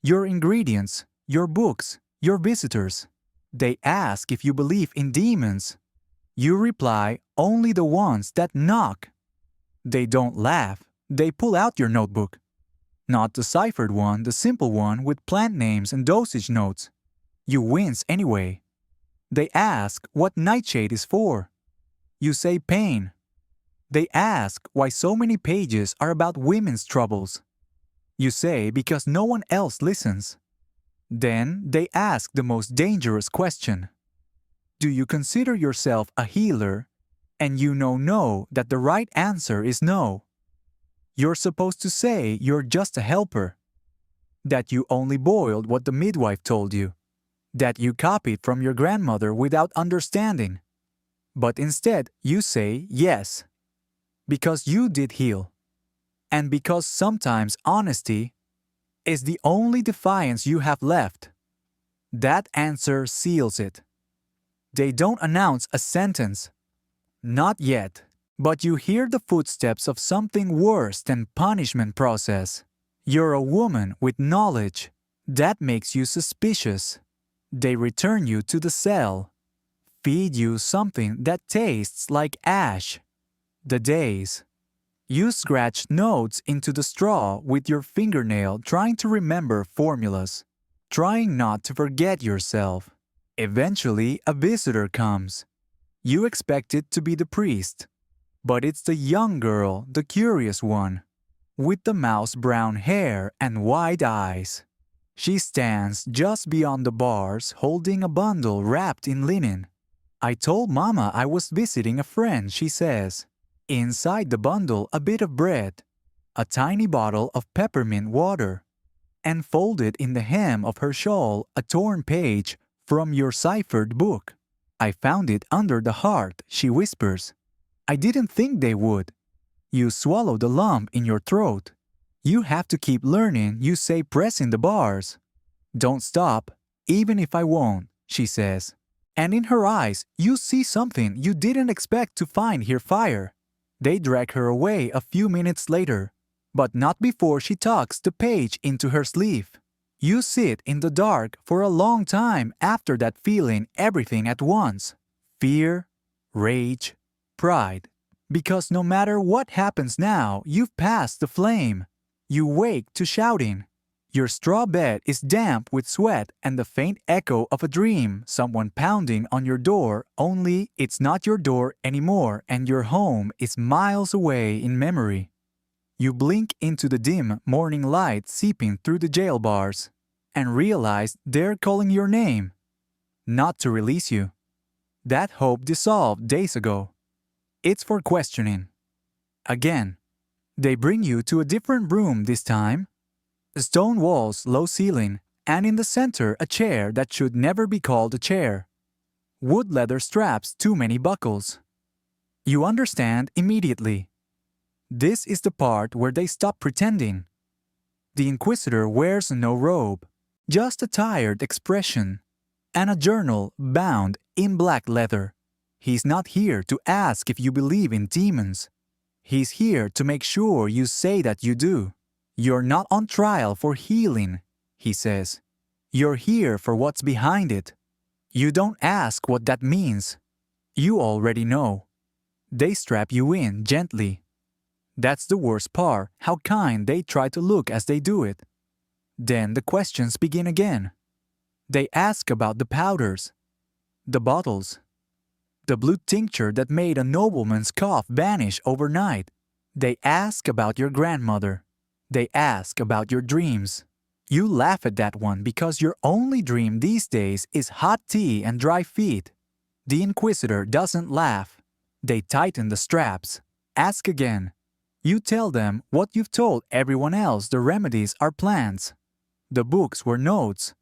your ingredients, your books, your visitors. They ask if you believe in demons. You reply, only the ones that knock. They don't laugh. They pull out your notebook. Not the ciphered one, the simple one with plant names and dosage notes. You wince anyway. They ask what nightshade is for. You say pain. They ask why so many pages are about women's troubles. You say because no one else listens. Then they ask the most dangerous question. Do you consider yourself a healer? And you know that the right answer is no. You're supposed to say you're just a helper. That you only boiled what the midwife told you. That you copied from your grandmother without understanding. But instead you say yes. Because you did heal. And because sometimes honesty is the only defiance you have left. That answer seals it. They don't announce a sentence. Not yet. But you hear the footsteps of something worse than punishment process. You're a woman with knowledge. That makes you suspicious. They return you to the cell. Feed you something that tastes like ash. The days. You scratch notes into the straw with your fingernail trying to remember formulas. Trying not to forget yourself. Eventually, a visitor comes. You expect it to be the priest. But it's the young girl, the curious one, with the mouse brown hair and wide eyes. She stands just beyond the bars holding a bundle wrapped in linen. I told Mama I was visiting a friend, she says. Inside the bundle a bit of bread, a tiny bottle of peppermint water, and folded in the hem of her shawl a torn page from your ciphered book. I found it under the heart, she whispers. I didn't think they would. You swallow the lump in your throat. You have to keep learning, you say, pressing the bars. Don't stop, even if I won't, she says. And in her eyes, you see something you didn't expect to find here fire. They drag her away a few minutes later. But not before she tucks the page into her sleeve. You sit in the dark for a long time after that, feeling everything at once. Fear, rage, pride. Because no matter what happens now, you've passed the flame. You wake to shouting. Your straw bed is damp with sweat and the faint echo of a dream, someone pounding on your door, only it's not your door anymore and your home is miles away in memory. You blink into the dim morning light seeping through the jail bars and realize they're calling your name, not to release you. That hope dissolved days ago. It's for questioning. Again, they bring you to a different room this time. Stone walls, low ceiling, and in the center a chair that should never be called a chair. Wood leather straps, too many buckles. You understand immediately. This is the part where they stop pretending. The Inquisitor wears no robe, just a tired expression, and a journal bound in black leather. He's not here to ask if you believe in demons. He's here to make sure you say that you do. You're not on trial for healing, he says. You're here for what's behind it. You don't ask what that means. You already know. They strap you in gently. That's the worst part, how kind they try to look as they do it. Then the questions begin again. They ask about the powders, the bottles, the blue tincture that made a nobleman's cough vanish overnight. They ask about your grandmother. They ask about your dreams. You laugh at that one because your only dream these days is hot tea and dry feet. The Inquisitor doesn't laugh. They tighten the straps. Ask again. You tell them what you've told everyone else: the remedies are plants. The books were notes.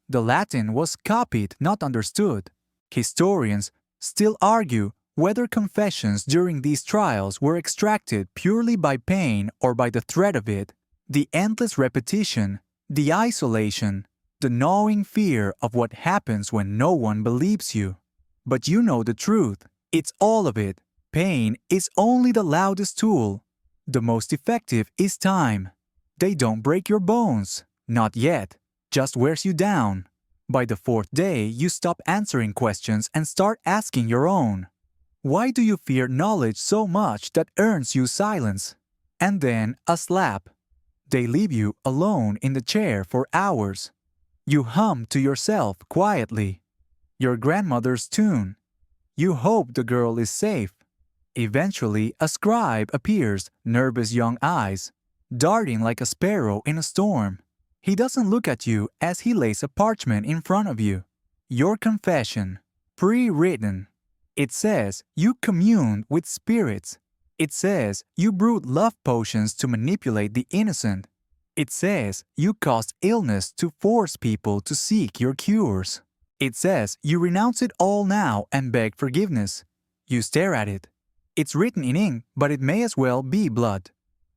The Latin was copied, not understood. Historians still argue whether confessions during these trials were extracted purely by pain or by the threat of it. The endless repetition, the isolation, the gnawing fear of what happens when no one believes you. But you know the truth. It's all of it. Pain is only the loudest tool. The most effective is time. They don't break your bones. Not yet. Just wears you down. By the fourth day, you stop answering questions and start asking your own. Why do you fear knowledge so much that earns you silence? And then a slap. They leave you alone in the chair for hours. You hum to yourself quietly. Your grandmother's tune. You hope the girl is safe. Eventually, a scribe appears, nervous young eyes, darting like a sparrow in a storm. He doesn't look at you as he lays a parchment in front of you. Your confession, pre-written. It says you communed with spirits. It says you brewed love potions to manipulate the innocent. It says you caused illness to force people to seek your cures. It says you renounce it all now and beg forgiveness. You stare at it. It's written in ink, but it may as well be blood.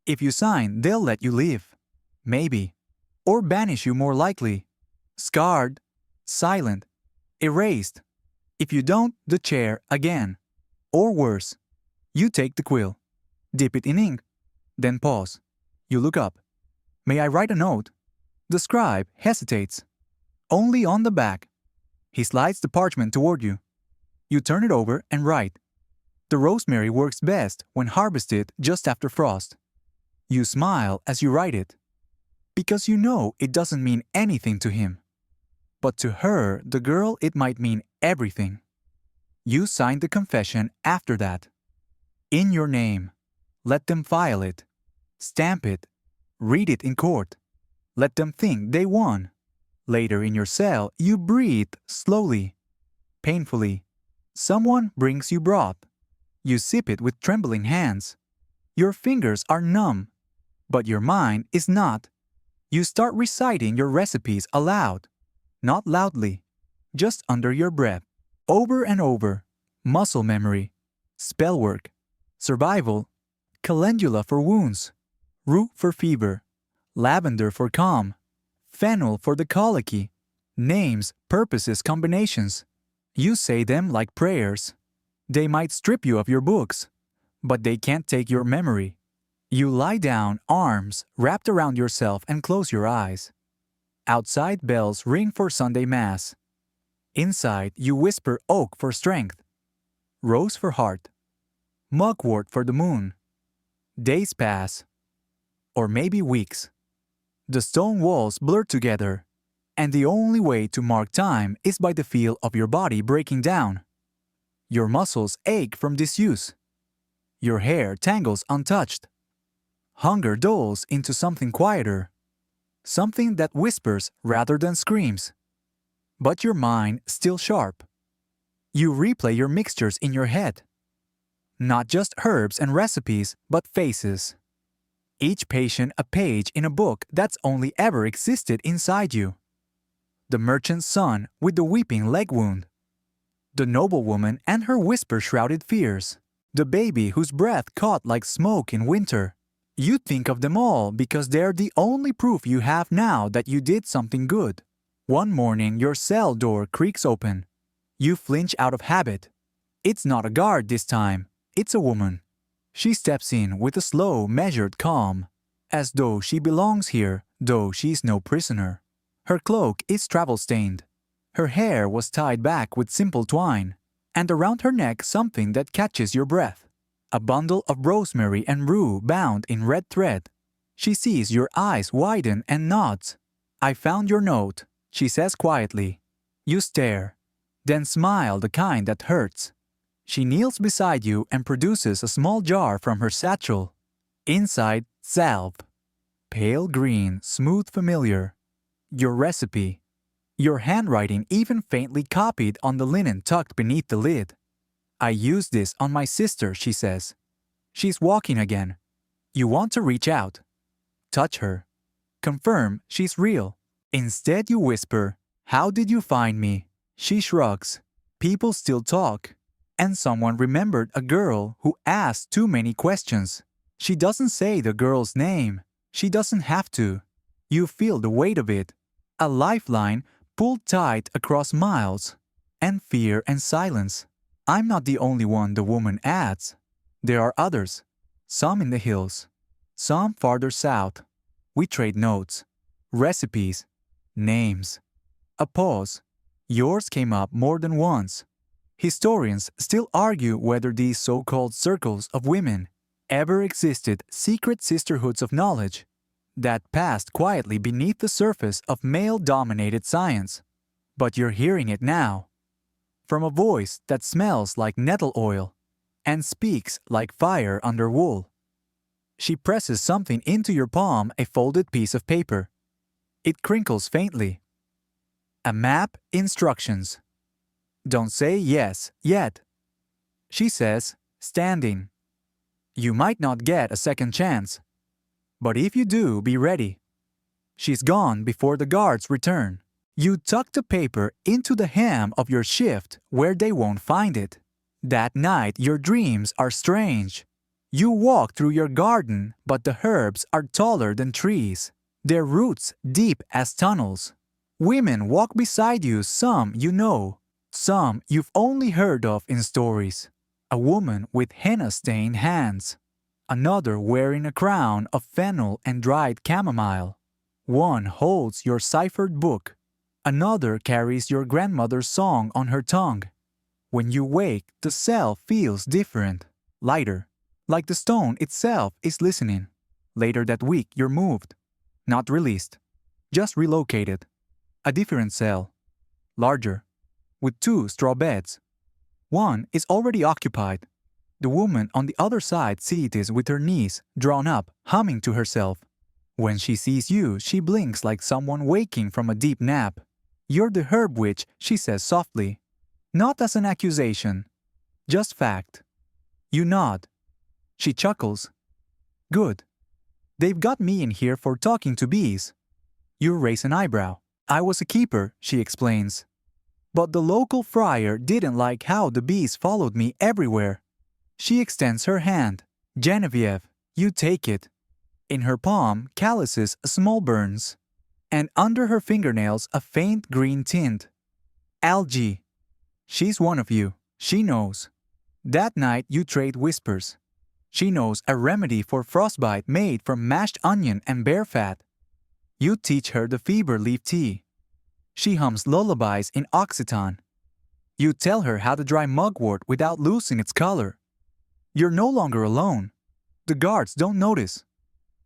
If you sign, they'll let you live. Maybe. Or banish you, more likely. Scarred, silent, erased. If you don't, the chair again. Or worse. You take the quill. Dip it in ink. Then pause. You look up. May I write a note? The scribe hesitates. Only on the back. He slides the parchment toward you. You turn it over and write. The rosemary works best when harvested just after frost. You smile as you write it, because you know it doesn't mean anything to him. But to her, the girl, it might mean everything. You sign the confession after that. In your name. Let them file it. Stamp it. Read it in court. Let them think they won. Later in your cell, you breathe slowly, painfully. Someone brings you broth. You sip it with trembling hands. Your fingers are numb, but your mind is not. You start reciting your recipes aloud, not loudly, just under your breath, over and over. Muscle memory, spell work, survival, calendula for wounds, rue for fever, lavender for calm, fennel for the colicky, names, purposes, combinations. You say them like prayers. They might strip you of your books, but they can't take your memory. You lie down, arms wrapped around yourself, and close your eyes. Outside, bells ring for Sunday Mass. Inside, you whisper oak for strength, rose for heart, mugwort for the moon. Days pass, or maybe weeks. The stone walls blur together, and the only way to mark time is by the feel of your body breaking down. Your muscles ache from disuse. Your hair tangles untouched. Hunger dulls into something quieter, something that whispers rather than screams. But your mind still sharp. You replay your mixtures in your head. Not just herbs and recipes, but faces. Each patient a page in a book that's only ever existed inside you. The merchant's son with the weeping leg wound. The noblewoman and her whisper-shrouded fears. The baby whose breath caught like smoke in winter. You think of them all because they're the only proof you have now that you did something good. One morning, your cell door creaks open. You flinch out of habit. It's not a guard this time. It's a woman. She steps in with a slow, measured calm, as though she belongs here, though she's no prisoner. Her cloak is travel-stained. Her hair was tied back with simple twine, and around her neck something that catches your breath. A bundle of rosemary and rue bound in red thread. She sees your eyes widen and nods. "I found your note," she says quietly. You stare, then smile, the kind that hurts. She kneels beside you and produces a small jar from her satchel. Inside, salve. Pale green, smooth, familiar. Your recipe. Your handwriting even faintly copied on the linen tucked beneath the lid. "I used this on my sister," she says. She's walking again. You want to reach out. Touch her. Confirm she's real. Instead you whisper, "How did you find me?" She shrugs. People still talk. And someone remembered a girl who asked too many questions. She doesn't say the girl's name. She doesn't have to. You feel the weight of it. A lifeline pulled tight across miles. And fear and silence. "I'm not the only one," the woman adds. "There are others. Some in the hills. Some farther south. We trade notes. Recipes. Names." A pause. Yours came up more than once. Historians still argue whether these so-called circles of women ever existed, secret sisterhoods of knowledge that passed quietly beneath the surface of male-dominated science. But you're hearing it now, from a voice that smells like nettle oil and speaks like fire under wool. She presses something into your palm, a folded piece of paper. It crinkles faintly. A map, instructions. "Don't say yes yet," she says, standing. You might not get a second chance. But if you do, be ready. She's gone before the guards return. You tuck the paper into the hem of your shift where they won't find it. That night your dreams are strange. You walk through your garden, but the herbs are taller than trees. Their roots deep as tunnels. Women walk beside you, some you know. Some you've only heard of in stories. A woman with henna-stained hands. Another wearing a crown of fennel and dried chamomile. One holds your ciphered book. Another carries your grandmother's song on her tongue. When you wake, the cell feels different, lighter, like the stone itself is listening. Later that week, you're moved. Not released, just relocated. A different cell, larger, with 2 straw beds. One is already occupied. The woman on the other side sits with her knees drawn up, humming to herself. When she sees you, she blinks like someone waking from a deep nap. "You're the herb witch," she says softly. Not as an accusation, just fact. You nod. She chuckles. "Good. They've got me in here for talking to bees." You raise an eyebrow. "I was a keeper," she explains. "But the local friar didn't like how the bees followed me everywhere." She extends her hand. "Genevieve," you take it. In her palm, calluses, small burns. And under her fingernails, a faint green tint. "Algae." She's one of you. She knows. That night you trade whispers. She knows a remedy for frostbite made from mashed onion and bear fat. You teach her the fever leaf tea. She hums lullabies in Occitan. You tell her how to dry mugwort without losing its color. You're no longer alone. The guards don't notice.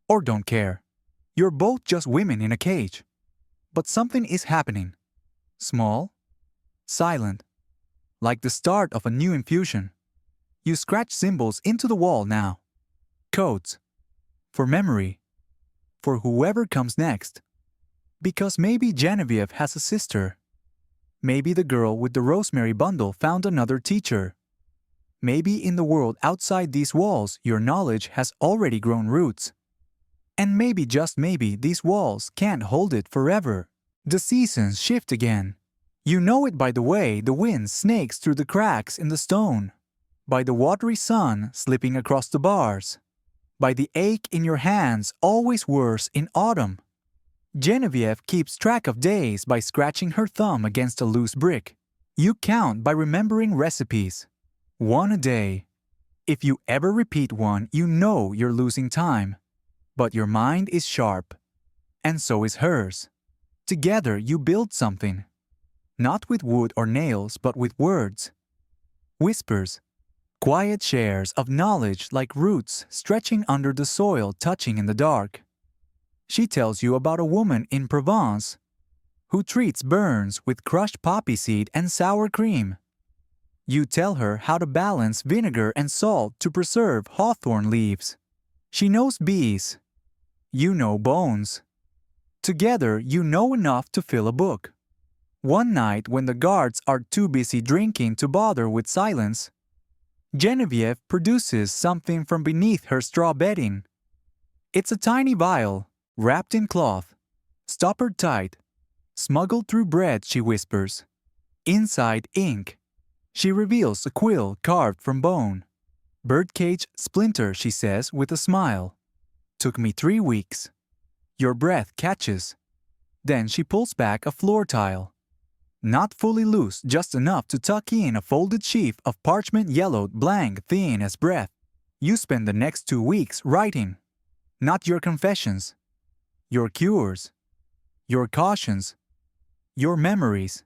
Or don't care. You're both just women in a cage. But something is happening. Small, silent, like the start of a new infusion. You scratch symbols into the wall now. Codes. For memory. For whoever comes next. Because maybe Genevieve has a sister. Maybe the girl with the rosemary bundle found another teacher. Maybe in the world outside these walls your knowledge has already grown roots. And maybe, just maybe, these walls can't hold it forever. The seasons shift again. You know it by the way the wind snakes through the cracks in the stone, by the watery sun slipping across the bars, by the ache in your hands always worse in autumn. Genevieve keeps track of days by scratching her thumb against a loose brick. You count by remembering recipes. One a day. If you ever repeat one, you know you're losing time. But your mind is sharp. And so is hers. Together you build something. Not with wood or nails, but with words. Whispers. Quiet shares of knowledge like roots stretching under the soil, touching in the dark. She tells you about a woman in Provence who treats burns with crushed poppy seed and sour cream. You tell her how to balance vinegar and salt to preserve hawthorn leaves. She knows bees. You know bones. Together you know enough to fill a book. One night when the guards are too busy drinking to bother with silence, Genevieve produces something from beneath her straw bedding. It's a tiny vial, wrapped in cloth, stoppered tight, smuggled through bread, she whispers. Inside ink. She reveals a quill carved from bone. Birdcage splinter, she says with a smile. Took me 3 weeks. Your breath catches. Then she pulls back a floor tile. Not fully loose, just enough to tuck in a folded sheaf of parchment yellowed blank, thin as breath. You spend the next 2 weeks writing. Not your confessions. Your cures. Your cautions. Your memories.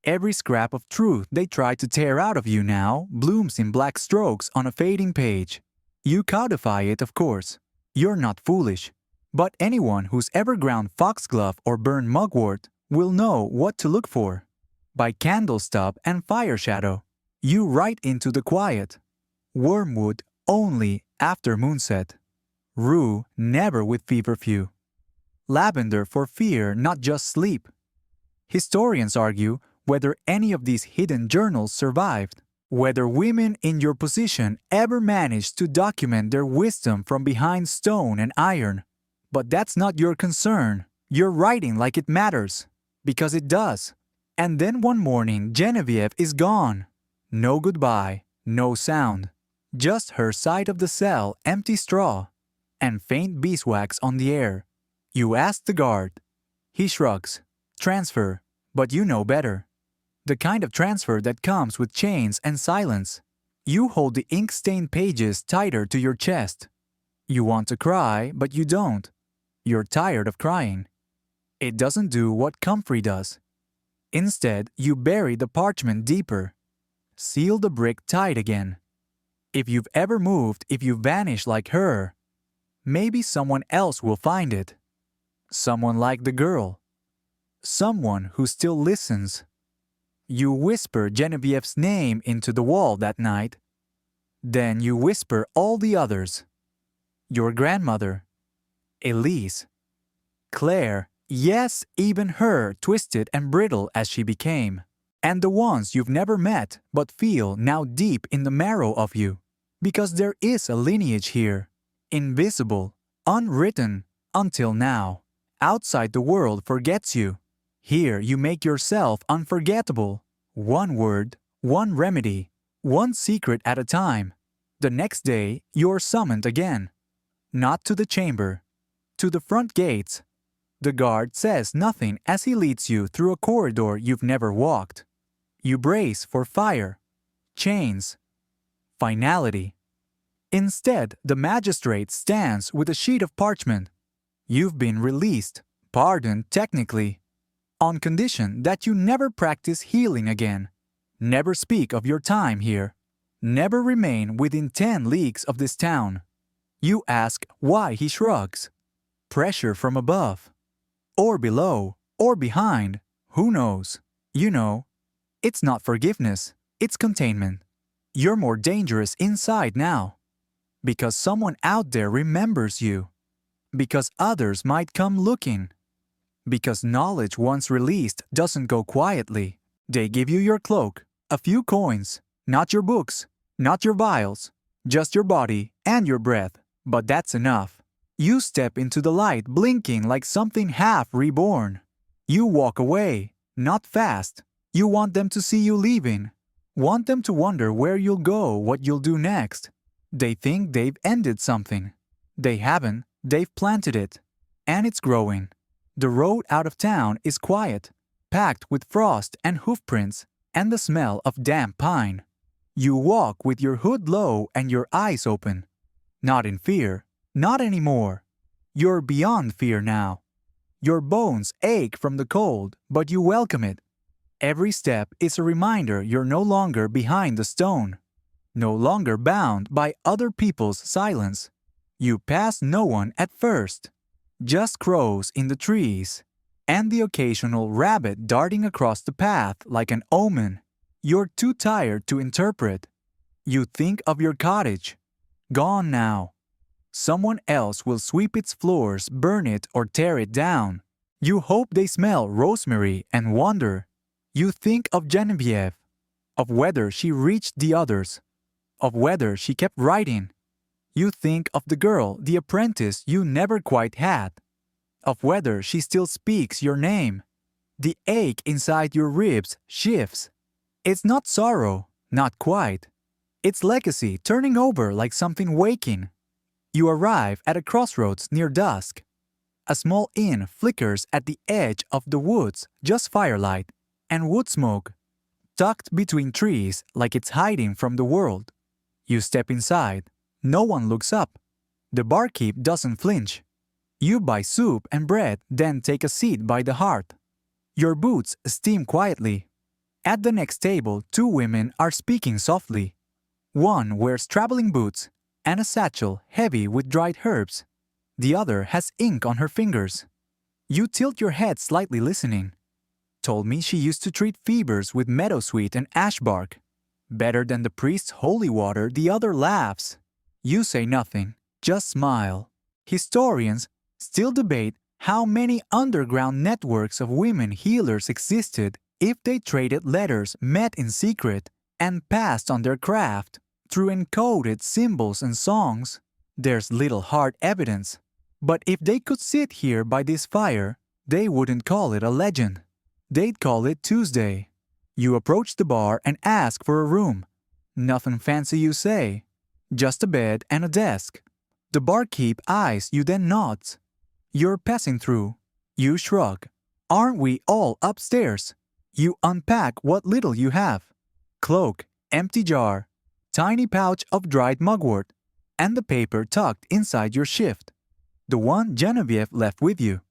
Every scrap of truth they try to tear out of you now blooms in black strokes on a fading page. You codify it, of course. You're not foolish. But anyone who's ever ground foxglove or burned mugwort will know what to look for. By candle stub and fire shadow, you write into the quiet. Wormwood only after moonset. Rue never with feverfew. Lavender for fear, not just sleep. Historians argue whether any of these hidden journals survived, whether women in your position ever managed to document their wisdom from behind stone and iron. But that's not your concern. You're writing like it matters. Because it does. And then one morning, Genevieve is gone. No goodbye, no sound. Just her side of the cell, empty straw, and faint beeswax on the air. You ask the guard. He shrugs. Transfer. But you know better. The kind of transfer that comes with chains and silence. You hold the ink-stained pages tighter to your chest. You want to cry, but you don't. You're tired of crying. It doesn't do what comfrey does. Instead, you bury the parchment deeper. Seal the brick tight again. If you've ever moved, if you vanish like her, maybe someone else will find it. Someone like the girl. Someone who still listens. You whisper Genevieve's name into the wall that night. Then you whisper all the others. Your grandmother. Elise. Claire. Yes, even her, twisted and brittle as she became. And the ones you've never met but feel now deep in the marrow of you. Because there is a lineage here. Invisible. Unwritten. Until now. Outside the world forgets you. Here you make yourself unforgettable. One word, one remedy, one secret at a time. The next day, you're summoned again. Not to the chamber. To the front gates. The guard says nothing as he leads you through a corridor you've never walked. You brace for fire. Chains. Finality. Instead, the magistrate stands with a sheet of parchment. You've been released, pardoned technically, on condition that you never practice healing again, never speak of your time here, never remain within 10 leagues of this town. You ask why he shrugs. Pressure from above, or below, or behind, who knows? You know, it's not forgiveness, it's containment. You're more dangerous inside now. Because someone out there remembers you. Because others might come looking. Because knowledge once released doesn't go quietly. They give you your cloak, a few coins, not your books, not your vials, just your body and your breath, but that's enough. You step into the light blinking like something half reborn. You walk away, not fast. You want them to see you leaving. Want them to wonder where you'll go, what you'll do next. They think they've ended something. They haven't, they've planted it. And it's growing. The road out of town is quiet, packed with frost and hoofprints and the smell of damp pine. You walk with your hood low and your eyes open. Not in fear, not anymore. You're beyond fear now. Your bones ache from the cold, but you welcome it. Every step is a reminder you're no longer behind the stone. No longer bound by other people's silence. You pass no one at first. Just crows in the trees. And the occasional rabbit darting across the path like an omen. You're too tired to interpret. You think of your cottage. Gone now. Someone else will sweep its floors, burn it, or tear it down. You hope they smell rosemary and wonder. You think of Genevieve. Of whether she reached the others. Of whether she kept writing. You think of the girl, the apprentice you never quite had. Of whether she still speaks your name. The ache inside your ribs shifts. It's not sorrow, not quite. It's legacy turning over like something waking. You arrive at a crossroads near dusk. A small inn flickers at the edge of the woods, just firelight and wood smoke, tucked between trees like it's hiding from the world. You step inside. No one looks up. The barkeep doesn't flinch. You buy soup and bread, then take a seat by the hearth. Your boots steam quietly. At the next table, 2 women are speaking softly. One wears traveling boots and a satchel heavy with dried herbs. The other has ink on her fingers. You tilt your head slightly listening. Told me she used to treat fevers with meadowsweet and ash bark. Better than the priest's holy water, the other laughs. You say nothing, just smile. Historians still debate how many underground networks of women healers existed if they traded letters, met in secret, and passed on their craft through encoded symbols and songs. There's little hard evidence. But if they could sit here by this fire, they wouldn't call it a legend. They'd call it Tuesday. You approach the bar and ask for a room. Nothing fancy you say. Just a bed and a desk. The barkeep eyes you then nods. You're passing through. You shrug. Aren't we all upstairs? You unpack what little you have. Cloak, empty jar, tiny pouch of dried mugwort, and the paper tucked inside your shift. The one Genevieve left with you.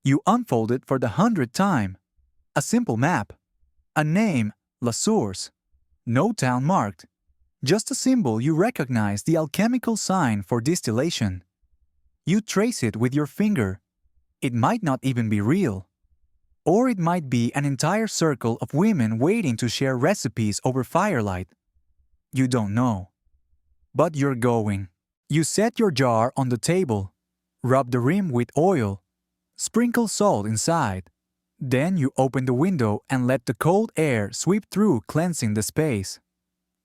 You unfold it for the 100th time. A simple map. A name, La Source. No town marked. Just a symbol you recognize, the alchemical sign for distillation. You trace it with your finger. It might not even be real. Or it might be an entire circle of women waiting to share recipes over firelight. You don't know. But you're going. You set your jar on the table. Rub the rim with oil. Sprinkle salt inside. Then you open the window and let the cold air sweep through, cleansing the space.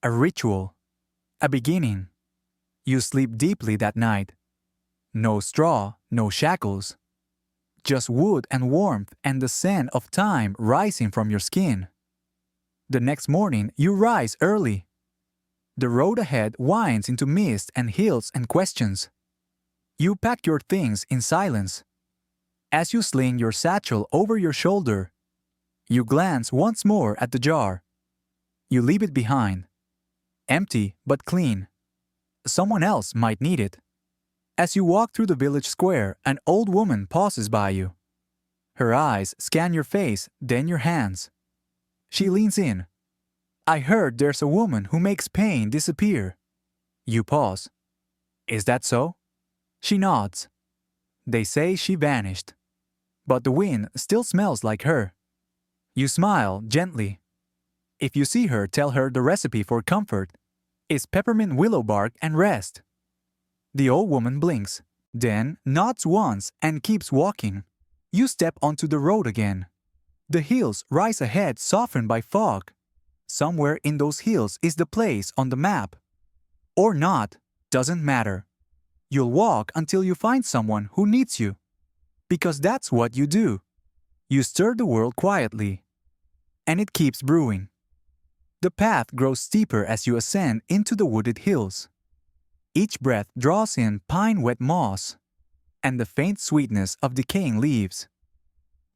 A ritual. A beginning. You sleep deeply that night. No straw, no shackles. Just wood and warmth and the scent of time rising from your skin. The next morning, you rise early. The road ahead winds into mist and hills and questions. You pack your things in silence. As you sling your satchel over your shoulder, you glance once more at the jar. You leave it behind. Empty but clean. Someone else might need it. As you walk through the village square, an old woman pauses by you. Her eyes scan your face, then your hands. She leans in. I heard there's a woman who makes pain disappear. You pause. Is that so? She nods. They say she vanished. But the wind still smells like her. You smile gently. If you see her, tell her the recipe for comfort is peppermint willow bark and rest. The old woman blinks, then nods once and keeps walking. You step onto the road again. The hills rise ahead, softened by fog. Somewhere in those hills is the place on the map. Or not, doesn't matter. You'll walk until you find someone who needs you. Because that's what you do. You stir the world quietly. And it keeps brewing. The path grows steeper as you ascend into the wooded hills. Each breath draws in pine-wet moss and the faint sweetness of decaying leaves.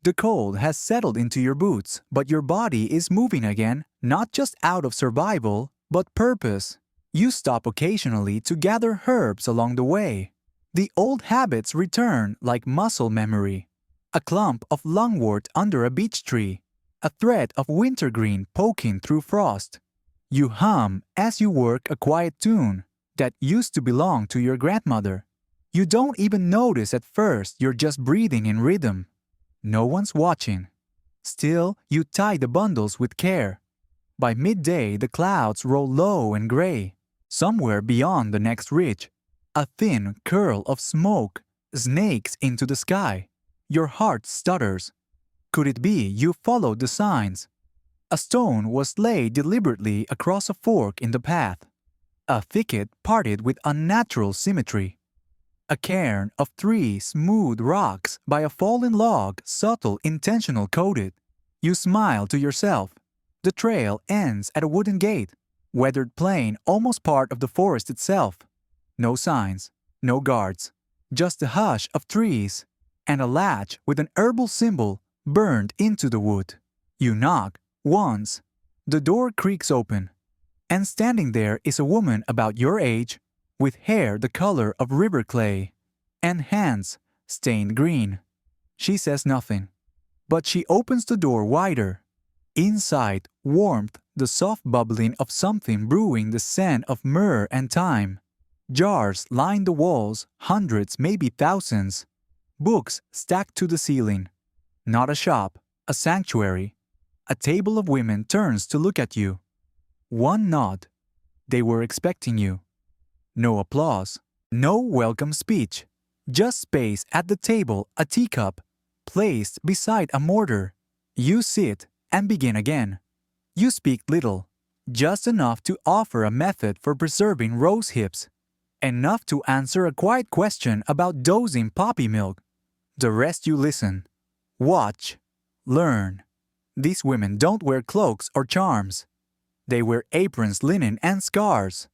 The cold has settled into your boots, but your body is moving again, not just out of survival, but purpose. You stop occasionally to gather herbs along the way. The old habits return like muscle memory. A clump of lungwort under a beech tree, a thread of wintergreen poking through frost. You hum as you work a quiet tune that used to belong to your grandmother. You don't even notice at first, you're just breathing in rhythm. No one's watching. Still, you tie the bundles with care. By midday, the clouds roll low and gray. Somewhere beyond the next ridge, a thin curl of smoke snakes into the sky. Your heart stutters. Could it be you followed the signs? A stone was laid deliberately across a fork in the path. A thicket parted with unnatural symmetry. A cairn of 3 smooth rocks by a fallen log, subtle, intentional coated. You smile to yourself. The trail ends at a wooden gate, weathered plain, almost part of the forest itself. No signs, no guards, just the hush of trees and a latch with an herbal symbol burned into the wood. You knock once. The door creaks open, and standing there is a woman about your age, with hair the color of river clay and hands stained green. She says nothing, but she opens the door wider. Inside, warmth, the soft bubbling of something brewing, the scent of myrrh and thyme. Jars line the walls, hundreds, maybe thousands. Books stacked to the ceiling. Not a shop, a sanctuary. A table of women turns to look at you. One nod. They were expecting you. No applause, no welcome speech. Just space at the table, a teacup, placed beside a mortar. You sit and begin again. You speak little, just enough to offer a method for preserving rose hips, enough to answer a quiet question about dosing poppy milk. The rest you listen, watch, learn. These women don't wear cloaks or charms. They wear aprons, linen, and scars.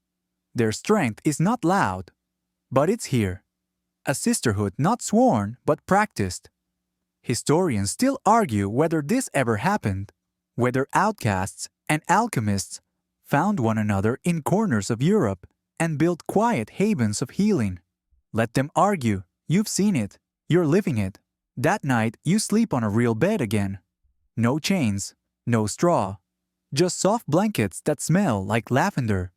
Their strength is not loud, but it's here. A sisterhood not sworn but practiced. Historians still argue whether this ever happened, whether outcasts and alchemists found one another in corners of Europe and built quiet havens of healing. Let them argue. You've seen it. You're living it. That night, you sleep on a real bed again. No chains, no straw, just soft blankets that smell like lavender.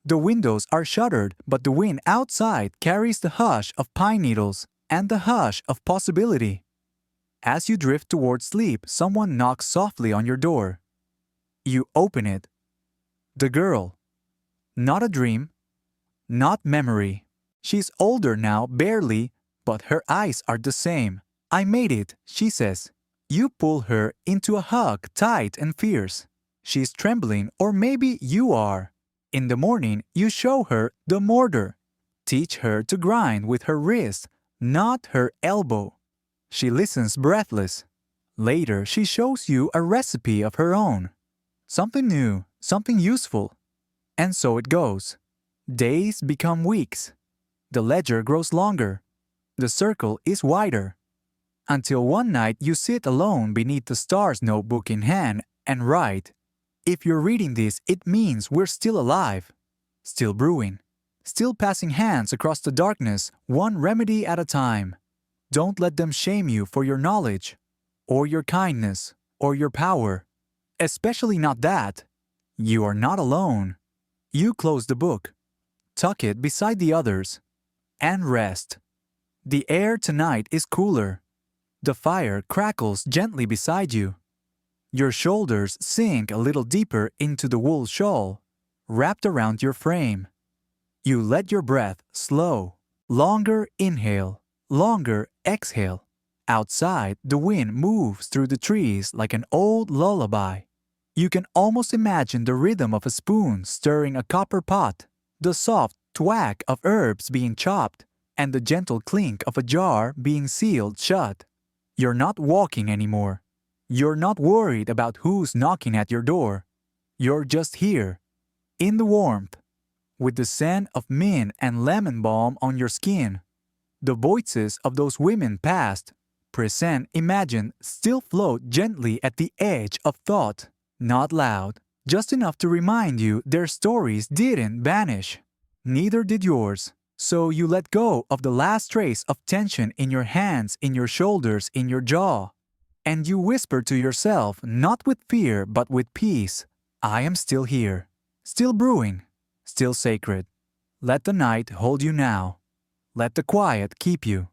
The windows are shuttered, but the wind outside carries the hush of pine needles and the hush of possibility. As you drift towards sleep, someone knocks softly on your door. You open it. The girl. Not a dream. Not memory. She's older now, barely, but her eyes are the same. I made it, she says. You pull her into a hug, tight and fierce. She's trembling, or maybe you are. In the morning, you show her the mortar. Teach her to grind with her wrist, not her elbow. She listens breathless. Later, she shows you a recipe of her own. Something new, something useful. And so it goes. Days become weeks. The ledger grows longer. The circle is wider. Until one night you sit alone beneath the stars, notebook in hand, and write. If you're reading this, it means we're still alive, still brewing, still passing hands across the darkness, one remedy at a time. Don't let them shame you for your knowledge, or your kindness, or your power. Especially not that. You are not alone. You close the book, tuck it beside the others, and rest. The air tonight is cooler. The fire crackles gently beside you. Your shoulders sink a little deeper into the wool shawl, wrapped around your frame. You let your breath slow. Longer inhale, longer exhale. Outside, the wind moves through the trees like an old lullaby. You can almost imagine the rhythm of a spoon stirring a copper pot, the soft thwack of herbs being chopped, and the gentle clink of a jar being sealed shut. You're not walking anymore. You're not worried about who's knocking at your door. You're just here, in the warmth, with the scent of mint and lemon balm on your skin. The voices of those women past, present, imagined, still float gently at the edge of thought. Not loud, just enough to remind you their stories didn't vanish. Neither did yours. So you let go of the last trace of tension in your hands, in your shoulders, in your jaw. And you whisper to yourself, not with fear but with peace, I am still here, still brewing, still sacred. Let the night hold you now. Let the quiet keep you.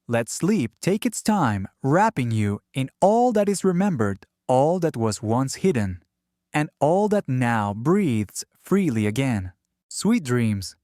Let sleep take its time, wrapping you in all that is remembered, all that was once hidden, and all that now breathes freely again. Sweet dreams.